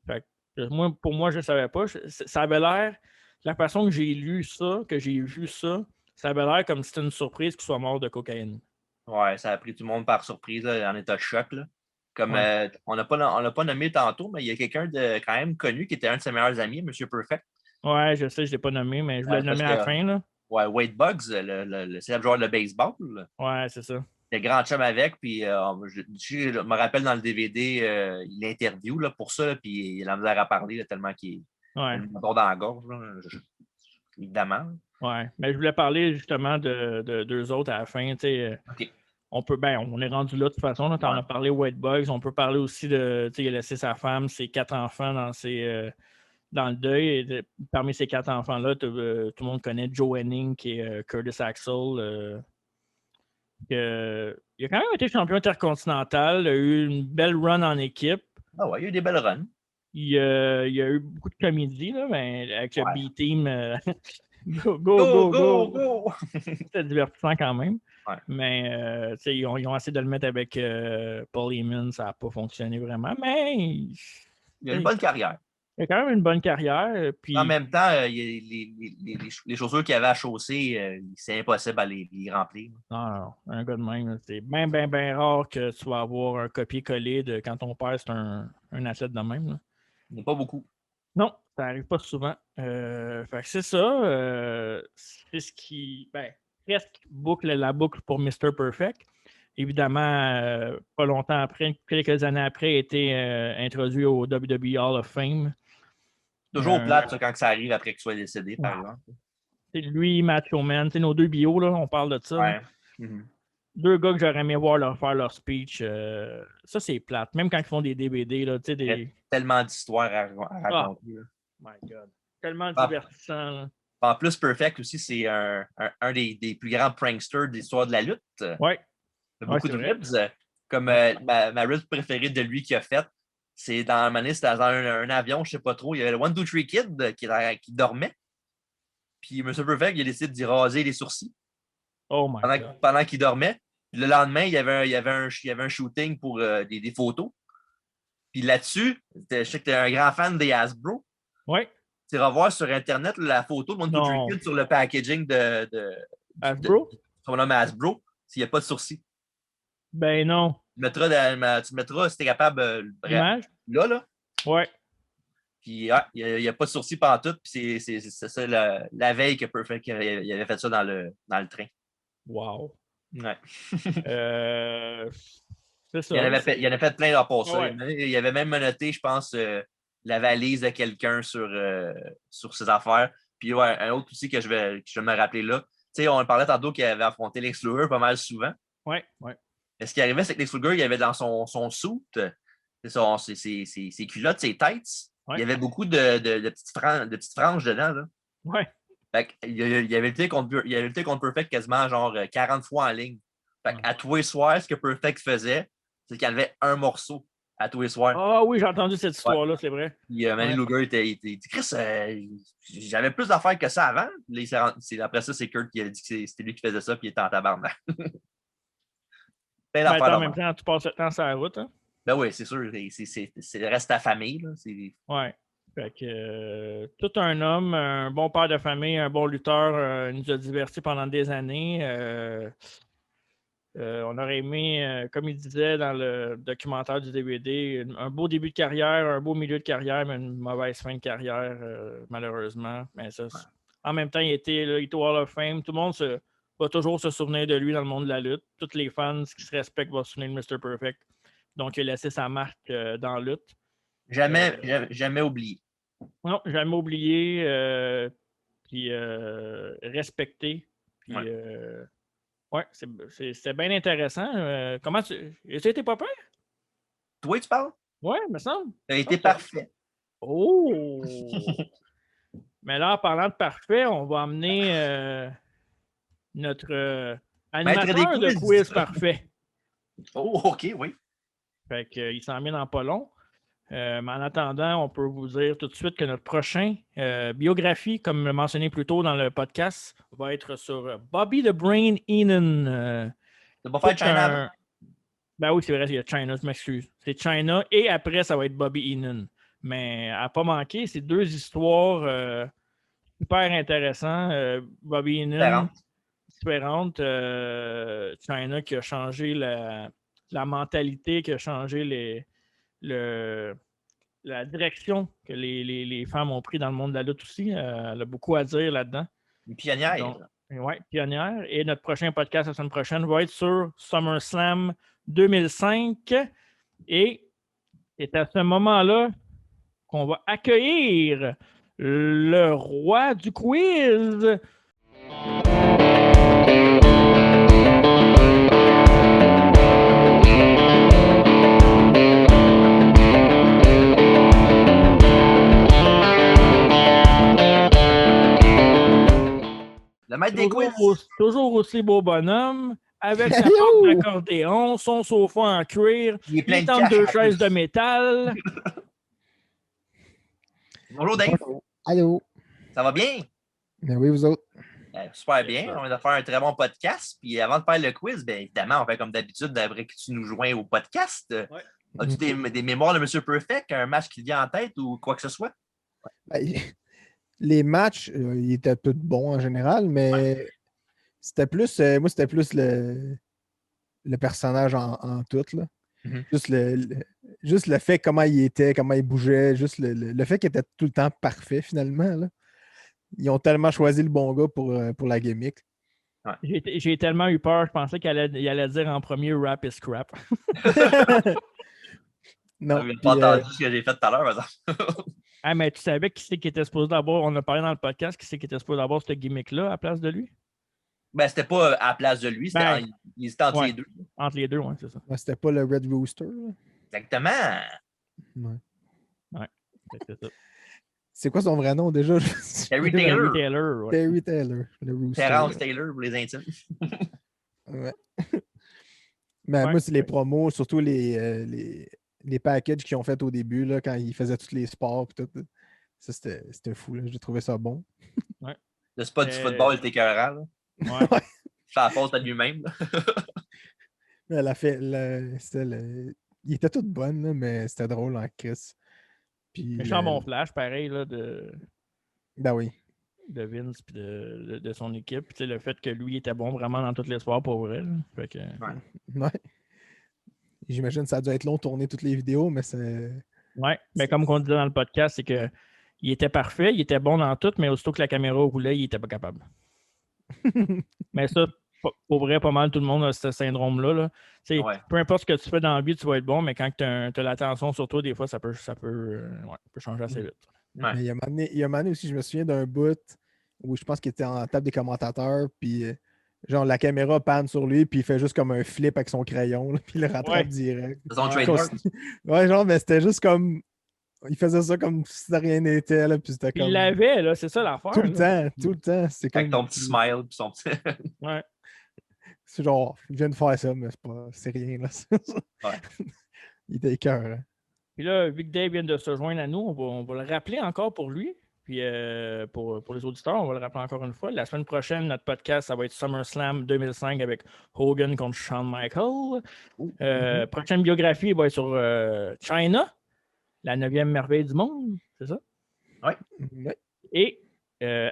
Fait que, pour moi, je ne savais pas. Ça avait l'air, la façon que j'ai lu ça, que j'ai vu ça, ça avait l'air comme si c'était une surprise qu'il soit mort de cocaïne. Ouais, ça a pris tout le monde par surprise, là, en état de choc. Là. Comme on l'a pas nommé tantôt, mais il y a quelqu'un de quand même connu qui était un de ses meilleurs amis, M. Perfect. Ouais, je sais, je ne l'ai pas nommé, mais je voulais le nommer à la fin. Là. Ouais, Wade Buggs, le célèbre joueur de baseball. Là. Ouais, c'est ça. Il était grand chum avec, puis je me rappelle dans le DVD, il interview là, pour ça, puis il a l'air à parler là, tellement qu'il a le moteur dans la gorge, là, évidemment. Ouais, mais je voulais parler justement de deux autres à la fin. Okay. On est rendu là de toute façon. Tu en as parlé, Wade Buggs. On peut parler aussi de. Il a laissé sa femme, ses 4 enfants dans le deuil. Et parmi ces 4 enfants-là, tout le monde connaît Joe Henning, qui est Curtis Axel. Il a quand même été champion intercontinental. Il a eu une belle run en équipe. Ah ouais, il y a eu des belles runs. Il y a eu beaucoup de comédie, là, mais avec le B-Team. Go! C'était divertissant quand même. Ouais. Mais ils ont essayé de le mettre avec Paul Heyman, ça n'a pas fonctionné vraiment. Mais il a une bonne carrière. Il a quand même une bonne carrière. Puis... En même temps, les chaussures qu'il avait à chausser, c'est impossible à les remplir. Non, un gars de même. C'est bien rare que tu vas avoir un copier-coller de quand ton père, c'est un athlète de même. Là. Il n'y a pas beaucoup. Non, ça n'arrive pas souvent. Fait que c'est ça. C'est ce qui presque boucle la boucle pour Mr. Perfect. Évidemment, pas longtemps après, quelques années après, il a été introduit au WWE Hall of Fame. Toujours plate, ça, quand ça arrive après qu'il soit décédé, par exemple. C'est lui, Macho Man, nos deux bios, là, on parle de ça. Ouais. Mm-hmm. Deux gars que j'aurais aimé voir leur faire leur speech. Ça, c'est plate. Même quand ils font des DVD. Là, il y a tellement d'histoires à raconter. Oh my God. Tellement divertissant. Là. En plus, Perfect aussi, c'est un des plus grands pranksters de l'histoire de la lutte. Oui. Beaucoup de ribs. Comme ma rib préférée de lui qu'il a faite, c'est dans un avion, je ne sais pas trop. Il y avait le 1, 2, 3 Kid qui dormait. Puis M. Perfect, il a décidé d'y raser les sourcils. Oh my God. pendant qu'il dormait. Puis le lendemain, il y avait un shooting pour des photos. Puis là-dessus, je sais que tu es un grand fan des Hasbro. Ouais. Tu vas voir sur Internet la photo de mon Non. Kid sur le packaging Hasbro? son nom Hasbro, s'il n'y a pas de sourcils. Ben non. Tu le mettras si tu es capable. L'image? Là. Ouais. Puis il n'y a pas de sourcils pantoute. Puis c'est ça la veille que Perfect il avait fait ça dans le train. Wow. Ouais. C'est ça. Il en a fait plein dans le passé. Ouais. Il avait même noté, je pense, la valise de quelqu'un sur ses affaires. Puis ouais, un autre aussi que je vais me rappeler là. Tu sais, on parlait tantôt qu'il avait affronté Lex Luger pas mal souvent. Ouais. Mais ce qui arrivait, c'est que Lex Luger, il avait dans son suit, ses culottes, ses têtes, ouais. il y avait beaucoup de petites franges dedans. Là. Ouais. Fait il avait lutté contre Perfect quasiment genre 40 fois en ligne. Fait à tous les soirs, ce que Perfect faisait, c'est qu'il enlevait un morceau à tous les soirs. Ah oui, j'ai entendu cette histoire-là, c'est vrai. Puis Manny Luger était dit Chris, j'avais plus d'affaires que ça avant. Après ça, c'est Kurt qui a dit que c'était lui qui faisait ça, puis il était en tabarnak. En même temps, tu passes le temps sur la route. Hein? Ben oui, c'est sûr. C'est reste ta famille. Là. Ouais. Fait que tout un homme, un bon père de famille, un bon lutteur, nous a divertis pendant des années. On aurait aimé, comme il disait dans le documentaire du DVD, un beau début de carrière, un beau milieu de carrière, mais une mauvaise fin de carrière, malheureusement. Mais ça, en même temps, il était Hall of Fame. Tout le monde va toujours se souvenir de lui dans le monde de la lutte. Tous les fans qui se respectent vont se souvenir de Mr. Perfect. Donc, il a laissé sa marque dans la lutte. Jamais oublié. Non, jamais oublié. Puis respecté. Puis ouais, c'est bien intéressant. Comment tu. As-tu été pas pire? Toi, tu parles? Ouais, me semble. Ça a été parfait. Oh! Mais là, en parlant de parfait, on va amener notre animateur de quiz parfait. Oh, OK, oui. Fait qu'il s'en vient dans pas long. Mais en attendant, on peut vous dire tout de suite que notre prochain biographie, comme mentionné plus tôt dans le podcast, va être sur Bobby the Brain Heenan. C'est pas faire China. Ben oui, c'est vrai, il y a China, je m'excuse. C'est China et après, ça va être Bobby Heenan. Mais à pas manquer, c'est deux histoires super intéressantes. Bobby Heenan, différente. China qui a changé la mentalité, qui a changé la direction que les femmes ont pris dans le monde de la lutte aussi. Elle a beaucoup à dire là-dedans. Une pionnière. Oui, pionnière. Et notre prochain podcast la semaine prochaine va être sur SummerSlam 2005. Et c'est à ce moment-là qu'on va accueillir le roi du quiz. Le maître des quiz. Toujours aussi beau bonhomme, avec sa porte d'accordéon, son sofa en cuir, il tente deux chaises de métal. Bonjour Dave. Allô. Ça va bien? Ben oui, vous autres. Super bien. On va faire un très bon podcast. Puis avant de faire le quiz, bien évidemment, on fait comme d'habitude, après que tu nous joins au podcast. Ouais. As-tu des mémoires de M. Perfect, un match qui te vient en tête ou quoi que ce soit? Ben, les matchs, ils étaient tous bons en général, mais c'était plus, moi, c'était plus le personnage en tout. Là. Mm-hmm. Juste le fait comment il était, comment il bougeait, juste le fait qu'il était tout le temps parfait finalement. Là. Ils ont tellement choisi le bon gars pour la gimmick. Ouais. J'ai tellement eu peur, je pensais qu'il allait dire en premier rap is crap. Non. Vous n'avez pas entendu ce que j'ai fait tout à l'heure, par exemple. Ah, mais tu savais qui c'est qui était supposé d'avoir, on a parlé dans le podcast, qui c'est qui était supposé d'avoir cette gimmick-là à la place de lui? Ben, c'était pas à la place de lui, c'était il était entre les deux. Entre les deux, oui, c'est ça. Ouais, c'était pas le Red Rooster. Là. Exactement. Ouais. C'est ça. C'est quoi son vrai nom déjà? Terry Taylor. Terry Taylor. Le Rooster. Terrence Taylor pour les intimes. Ouais. Mais moi, c'est les promos, surtout les packages qu'ils ont fait au début, là, quand ils faisaient tous les sports. Tout, ça, c'était fou. J'ai trouvé ça bon. Ouais. Le spot du football était écœurant. Ouais. fait la faute à lui-même. Elle a fait. Il était tout bonne, là, mais c'était drôle en Chris. Puis, Méchant bon flash, pareil, là, Ben oui. de Vince et de son équipe. Puis, le fait que lui était bon vraiment dans toutes les soirs pour vrai. Là. Fait que... Ouais. J'imagine que ça a dû être long de tourner toutes les vidéos, mais c'est. Ouais, mais comme on disait dans le podcast, c'est que il était parfait, il était bon dans tout, mais aussitôt que la caméra roulait, il n'était pas capable. Mais ça, pour vrai, pas mal tout le monde a ce syndrome-là. Là. Ouais. Peu importe ce que tu fais dans la vie, tu vas être bon, mais quand tu as l'attention sur toi, des fois, ça peut changer assez vite. Ouais. Mais il y a un moment donné aussi, je me souviens d'un bout où je pense qu'il était en table des commentateurs, puis genre la caméra panne sur lui, puis il fait juste comme un flip avec son crayon, là, puis il le rattrape direct. C'est son trademark. Ouais, genre, mais c'était juste comme. Il faisait ça comme si rien n'était, là, puis c'était comme. Il l'avait, là, c'est ça l'affaire. Tout le temps. C'est comme. Avec ton petit smile puis son petit. Ouais. C'est genre, je viens de faire ça, mais c'est rien, là. Ouais. Il était écœurant. Puis là, vu que Dave vient de se joindre à nous, on va le rappeler encore pour lui. Puis pour les auditeurs, on va le rappeler encore une fois. La semaine prochaine, notre podcast, ça va être SummerSlam 2005 avec Hogan contre Shawn Michaels. Prochaine biographie, il va être sur China, la 9e merveille du monde, c'est ça? Oui. Ouais. Et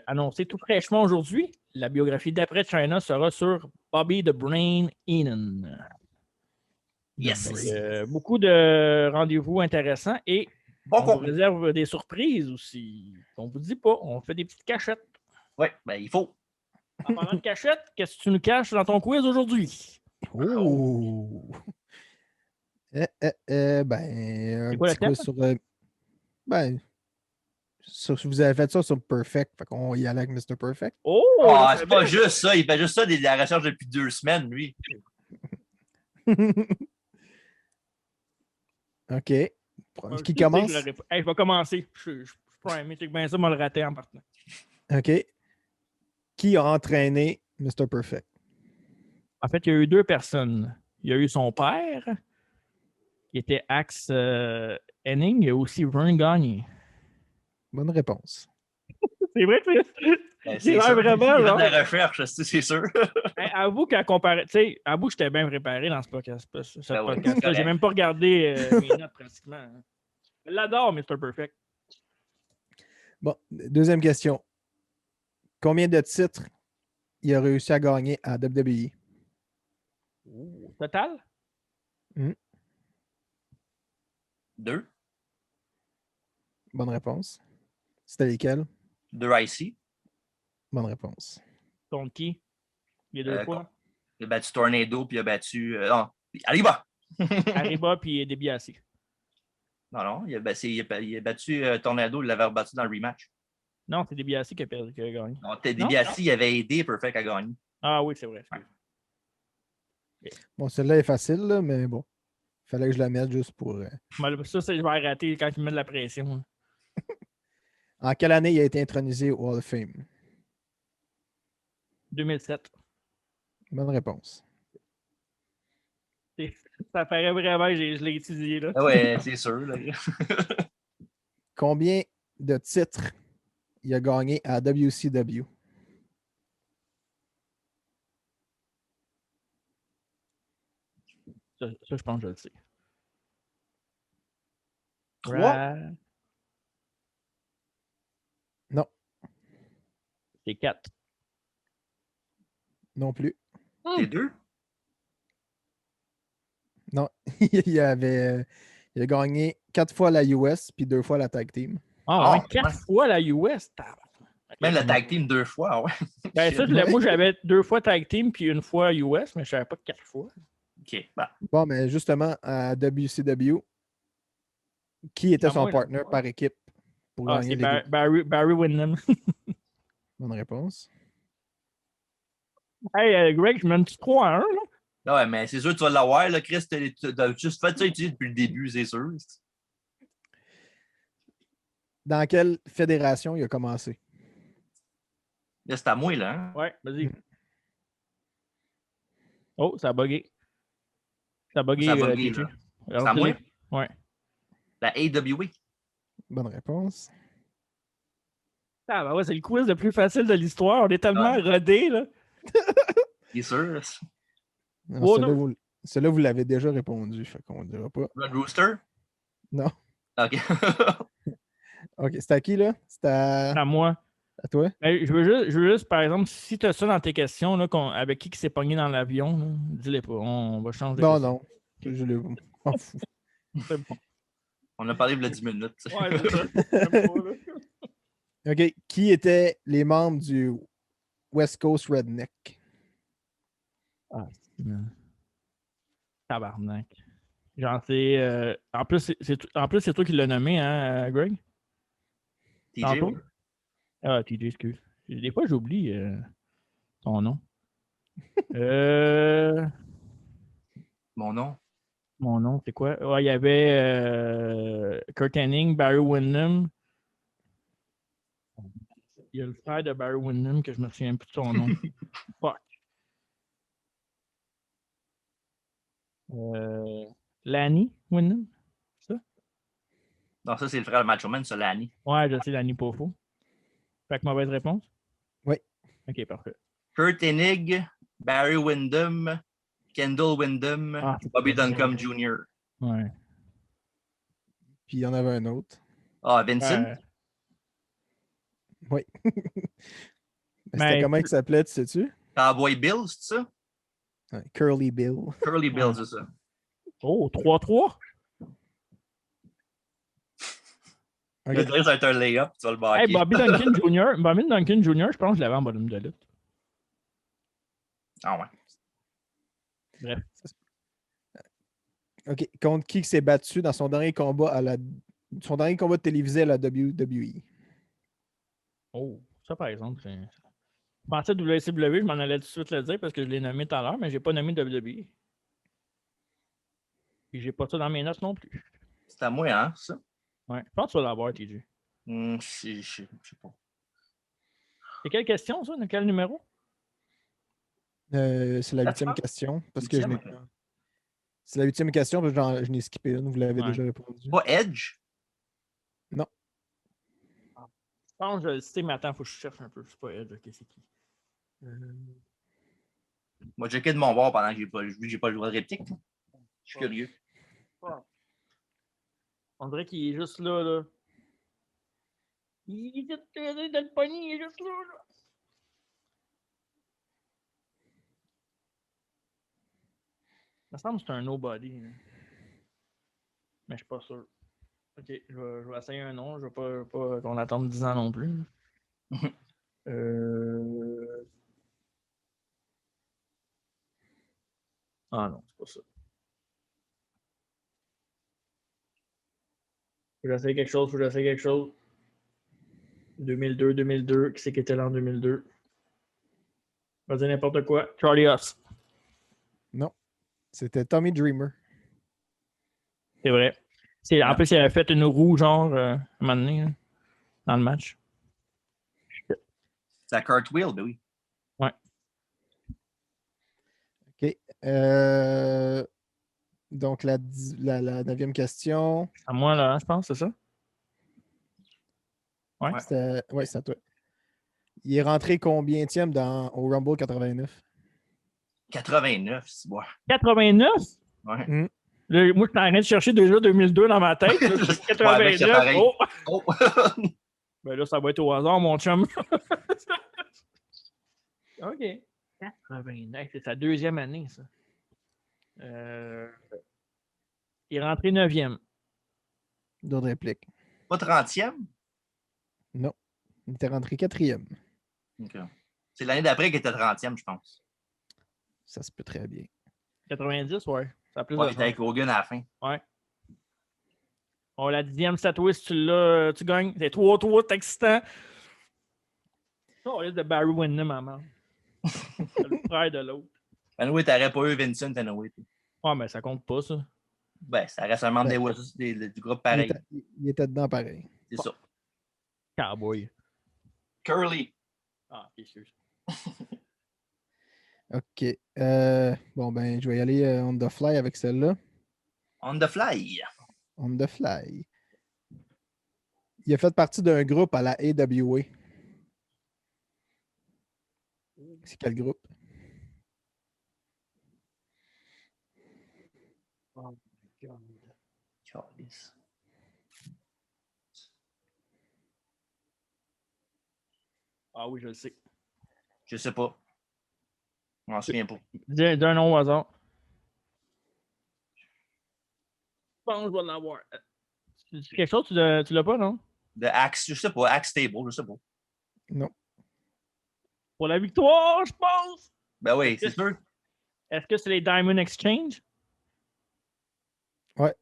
annoncé tout fraîchement aujourd'hui, la biographie d'après China sera sur Bobby the Brain Heenan. Yes. Donc, beaucoup de rendez-vous intéressants et Bon on vous contenu. réserve des surprises aussi. On vous dit pas, on fait des petites cachettes. Oui, ben il faut. En parlant de cachettes, qu'est-ce que tu nous caches dans ton quiz aujourd'hui? Oh! Ben, un quoi le petit quiz sur. Vous avez fait ça sur Perfect, fait qu'on y allait avec Mr. Perfect. Oh! Ah, c'est pas juste ça. Il fait juste ça de la recherche depuis 2 semaines, lui. OK. Qui commence? Je vais commencer. Je suis primé. C'est bien ça, moi le raté en partant. OK. Qui a entraîné Mr. Perfect? En fait, il y a eu 2 personnes. Il y a eu son père, qui était Axe Henning, et aussi Vern Gagne. Bonne réponse. C'est vrai, Ben, c'est vrai, vraiment. Il fait Genre. de la recherche, c'est sûr. Avoue qu'à comparer, tu sais, avoue que j'étais bien préparé dans ce podcast. Ben oui, podcast. c'est correct. J'ai même pas regardé mes notes pratiquement. Hein. Je l'adore, Mr. Perfect. Bon, deuxième question. Combien de titres il a réussi à gagner à WWE? Total? 2. Bonne réponse. C'était lesquels? 2 IC. Bonne réponse. Contre qui? Les 2 fois? Il a battu Tornado, puis il a battu. Non, Arriba! Arriba puis DiBiase. Non, il a battu Tornado, il l'avait rebattu dans le rematch. Non, c'est DiBiase qui a gagné. Non, DiBiase, il avait aidé Perfect à gagner. Ah oui, c'est vrai. Bon, celle-là est facile, là, mais bon. Il fallait que je la mette juste pour. Ça, je vais arrêter quand il met de la pression. En quelle année il a été intronisé au Hall of Fame? 2007. Bonne réponse. Ça paraît vraiment que je l'ai étudié. Là. Ah ouais, c'est sûr. Là. Combien de titres il a gagné à WCW? Ça, je pense que je le sais. 3? Non. C'est 4. Non plus. C'est 2? Non. il a gagné 4 fois la US puis 2 fois la Tag Team. Ah, ouais, 4 fois la US. Même la tag team 2 fois, ouais. Ben, ça, moi, j'avais 2 fois tag team puis 1 fois US, mais je savais pas 4 fois. OK. Bah. Bon, mais justement, à WCW, qui était son partner par équipe pour gagner c'est les Barry Windham. Bonne réponse. Hey, Greg, je mène 3-1, là? Non, ouais, mais c'est sûr que tu vas l'avoir, là, Chris. Tu as juste fait ça utiliser depuis le début, c'est sûr. Dans quelle fédération il a commencé? Là, c'est à moi, là. Hein? Ouais, vas-y. Oh, ça a bugué. Ça a bugué. Ça a bugué, DJ. là. Alors, C'est à moi? Ouais. La AWA. Bonne réponse. Ah, ben ouais, c'est le quiz le plus facile de l'histoire. On est tellement rodés, là. Il est sûr. Non, Oh, celui-là, vous l'avez déjà répondu, fait qu'on ne dira pas. Red Rooster? Non. OK. OK, c'est à qui, là? C'est À moi. à toi? Ben, je veux juste, par exemple, si tu as ça dans tes questions, là, avec qui s'est pogné dans l'avion, là, dis-les pas. On va changer de Non, question. non. Je m'en fous. C'est bon. On a parlé il y a 10 minutes. Ouais, c'est ça. J'aime pas, là. OK. Qui étaient les membres du West Coast Redneck? Ah, tabarnak. J'en sais. En plus, c'est toi qui l'as nommé, hein, Greg? TJ, Tantôt? oui. Ah, TJ, excuse. Des fois, j'oublie ton nom. Mon Mon nom. nom, c'est quoi? Ouais, il y avait Kurt Hennig, Barry Windham. Il y a le frère de Barry Windham que je me souviens plus de son nom. Fuck. Lanny Windham? C'est ça? Non, ça, c'est le frère de Macho Man, ça, Lanny. Ouais, je sais, Lanny Poffo. Fait que mauvaise réponse? Oui. Ok, parfait. Kurt Hennig, Barry Windham, Kendall Windham, Ah, Bobby Duncombe Jr. Ouais. Puis il y en avait un autre. Ah, Vincent? Oui. Mais- C'était comment il s'appelait, tu sais-tu? Cowboy Bill, c'est ça? Ouais, Curly Bill. Curly Bill, c'est ça. Oh, 3-3? Je dirais que ça va être un lay-up, tu vas le marquer. Hey, Bobby Duncan Jr., je pense que je l'avais en bonhomme de lutte. Ah ouais. Bref. OK. Contre qui il s'est battu dans son dernier combat son dernier combat télévisé à la WWE? Oh, ça par exemple, c'est. Je pensais WCW, je m'en allais tout de suite le dire parce que je l'ai nommé tout à l'heure, mais j'ai pas nommé WWE. Puis j'ai pas ça dans mes notes non plus. C'est à moi, hein, ça? Ouais, je pense que tu vas l'avoir, TJ. Je sais pas. C'est quelle question, ça? De quel numéro? C'est la Ça 8e te question. Parce que Huitième, ok. c'est la 8e question, parce que je n'ai skippé une. Vous l'avez Ouais. déjà répondu. Pas Edge? Je pense que je le sais, mais attends, faut que je cherche un peu. C'est pas Edge, ok, c'est qui? Moi, j'ai de mon bord pendant que j'ai pas le droit de réplique. Je suis curieux. On dirait qu'il est juste là, là. Il est juste dans le pognon, il est juste là, là. Il me semble que c'est un nobody. Là. Mais je suis pas sûr. Ok, je vais essayer un nom. Je vais pas qu'on attende 10 ans non plus. Ah non, c'est pas ça. Faut que j'essaye quelque chose. 2002. Qui c'est qui était là en 2002? Je vais dire n'importe quoi. Charlie Huss. Non. C'était Tommy Dreamer. C'est vrai. En plus, il avait fait une roue, genre, un moment donné, là, dans le match. C'est la cartwheel, ben oui. OK. Donc, la 9e question. À moi, là, je pense, c'est ça? Ouais. Ouais, c'est à toi. Il est rentré combienième au Rumble 89? 89, c'est bon. 89? Ouais. Là, moi, je suis en train de chercher déjà 2002 dans ma tête. Là, 89. pareil. Oh! Oh! Ben là, ça va être au hasard, mon chum. OK. 89. C'est sa deuxième année, ça. Il est rentré 9e. D'autres répliques? Pas 30e? Non. Il était rentré 4e. OK. C'est l'année d'après qu'il était 30e, je pense. Ça se peut très bien. 90, ouais. Ça a plus Ouais, de il était avec Hogan à la fin. Ouais. Oh, la 10e statue, si tu l'as, tu gagnes. C'est 3-3, c'est excitant. Oh, il y a de Barry Windham, maman. C'est le frère de l'autre. Anyway, t'aurais pas eu Vincent Anyway. Ouais, mais ça compte pas, ça. Ben, ça reste un membre du groupe pareil. Il était dedans pareil. C'est ça. Cowboy. Curly. Ah, excuse. OK. Bon, ben, je vais y aller on the fly avec celle-là. On the fly. On the fly. Il a fait partie d'un groupe à la AWA. C'est quel groupe? Calice. Ah oui, je le sais. Je sais pas. Je m'en souviens pas. Dis un nom au hasard. Je pense que je vais l'avoir. C'est quelque chose, tu l'as pas, non? De Axe, je sais pas. Axe Table, je sais pas. Non. Pour la victoire, je pense! Ben oui, c'est sûr. Est-ce que c'est les Diamond Exchange? Ouais.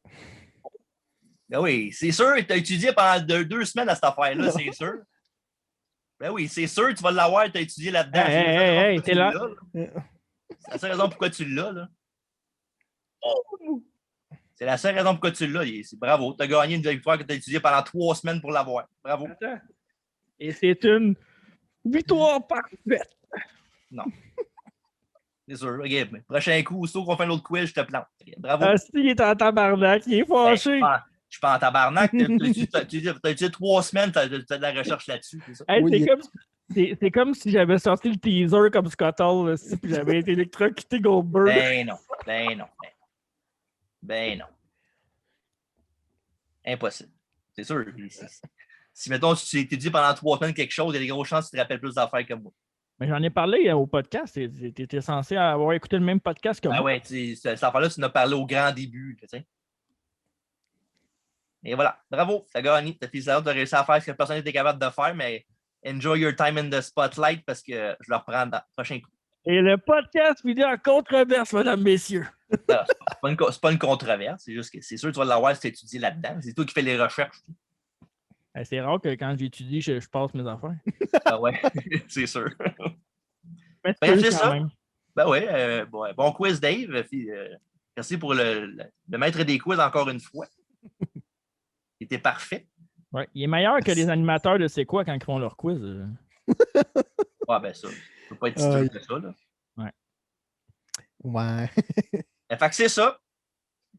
Ben oui, c'est sûr. Tu as étudié pendant 2 semaines à cette affaire-là, c'est sûr. Ben oui, c'est sûr, tu vas l'avoir, tu as étudié là-dedans. Hey, t'es là. C'est la seule raison pourquoi tu l'as, là. C'est la seule raison pourquoi tu l'as. Bravo, tu as gagné une victoire que tu as étudié pendant 3 semaines pour l'avoir. Bravo. Attends. Et c'est une victoire parfaite. Non. C'est sûr. Okay. Prochain coup, aussitôt qu'on fait un autre quiz, je te plante. Bravo. Ah, si, il est en tabarnak, il est fâché. Ben, je suis pas en tabarnak. Tu as étudié 3 semaines, tu as de la recherche là-dessus. C'est ça? Hey, Oui, c'est comme si j'avais sorti le teaser comme Scott Hall, puis j'avais été électrocuté Goldberg. Ben non. Ben non. Ben non. Impossible. C'est sûr. Si, mettons, tu étudies pendant 3 semaines quelque chose, il y a des grosses chances que tu te rappelles plus d'affaires que moi. Mais j'en ai parlé au podcast. Tu étais censé avoir écouté le même podcast que Ah moi. ouais, cette affaire-là, tu en as parlé au grand début. Tu sais. Et voilà. Bravo, tu as gagné. Tu as réussi à faire ce que personne n'était capable de faire, mais enjoy your time in the spotlight parce que je le reprends dans le prochain coup. Et le podcast finit en controverse, mesdames, messieurs. Non, c'est pas une controverse, c'est juste que c'est sûr que tu vas l'avoir si tu étudies là-dedans. C'est toi qui fais les recherches. C'est rare que quand j'étudie, je passe mes affaires. Ah ouais, c'est sûr. Mais Ben, c'est quand ça. même. Ben ouais, bon quiz, Dave. Merci pour le maître des quiz encore une fois. Il était parfait. Ouais, il est meilleur que les animateurs de C'est quoi quand ils font leur quiz. Ah ben ça, ça peut pas être si que ça, là. Ouais. Fait que c'est ça.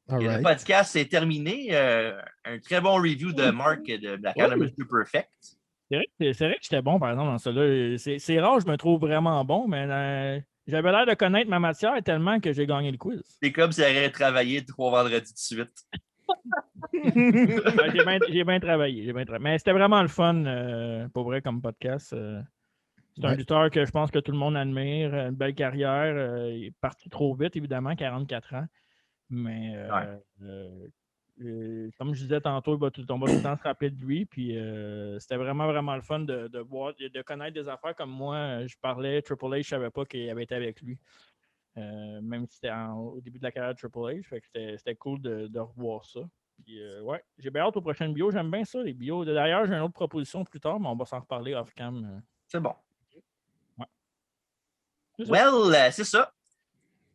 All Le right. podcast est terminé. Un très bon review de Mark de Black Adam Mr. Perfect. C'est vrai que j'étais bon, par exemple, dans ça. C'est rare, je me trouve vraiment bon, mais j'avais l'air de connaître ma matière tellement que j'ai gagné le quiz. C'est comme si j'aurais travaillé 3 vendredis de suite. J'ai bien travaillé. Mais c'était vraiment le fun, pour vrai, comme podcast. C'est un lutteur que je pense que tout le monde admire. Une belle carrière. Il est parti trop vite, évidemment, 44 ans. Mais comme je disais tantôt, on va tout le temps se rappeler de lui. Puis c'était vraiment, vraiment le fun de voir, de connaître des affaires comme moi. Je parlais, Triple H, je ne savais pas qu'il avait été avec lui. Même si c'était au début de la carrière de Triple H. Fait que c'était cool de revoir ça. Puis, ouais, j'ai bien hâte aux prochaines bios. J'aime bien ça, les bios. D'ailleurs, j'ai une autre proposition plus tard, mais on va s'en reparler off-cam. C'est bon. Ouais. C'est ça. Well, c'est ça.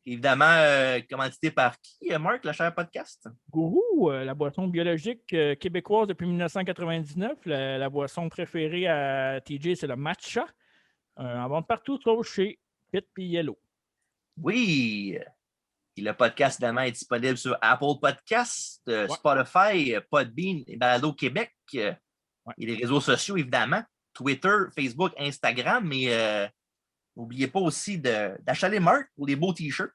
Évidemment, commandité par qui, Marc, le cher podcast? Gourou, la boisson biologique québécoise depuis 1999. La boisson préférée à TJ, c'est le matcha. En vente partout, sauf chez Pit et Yellow. Oui. Et le podcast, évidemment, est disponible sur Apple Podcasts, Spotify, Podbean et Balado Québec. Et les réseaux sociaux, évidemment. Twitter, Facebook, Instagram. Mais n'oubliez pas aussi d'acheter les marques pour les beaux t-shirts.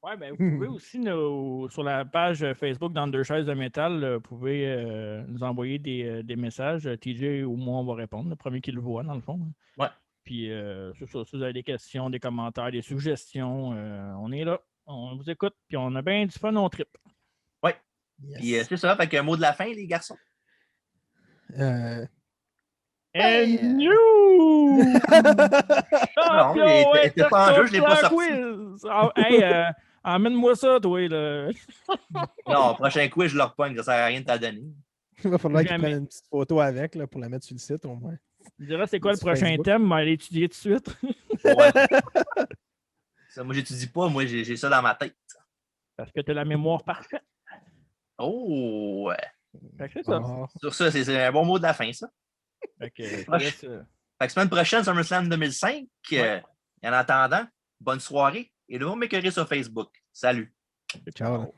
Oui, ben, vous pouvez aussi, sur la page Facebook d'Under Chaises de Métal, vous pouvez nous envoyer des messages. TJ ou moi, on va répondre. Le premier qui le voit, dans le fond. Ouais. Puis, c'est ça. Si vous avez des questions, des commentaires, des suggestions, on est là. On vous écoute. Puis, on a bien du fun, on trip. Oui. Yes. Puis, c'est ça. Fait qu'un mot de la fin, les garçons. And you! Non, il était pas en jeu, je l'ai pas sorti. Hey, emmène-moi ça, toi. Là. Non, prochain quiz, je le repogne, ça sert à rien de t'en donner. Il va falloir qu'il Jamais. prenne une petite photo avec là, pour la mettre sur le site au moins. Je dirais, c'est quoi le Sur prochain Facebook. thème? On va aller étudier tout de suite. Ouais. Ça, moi, j'étudie pas, moi, j'ai ça dans ma tête. Parce que tu as la mémoire parfaite. Oh! Ouais. Fait que c'est ça. Ah. Sur ça, c'est un bon mot de la fin, ça. Fait que, Fait que semaine prochaine, SummerSlam 2005. Ouais. En attendant, bonne soirée et ne vous m'écœurez sur Facebook. Salut! Ciao.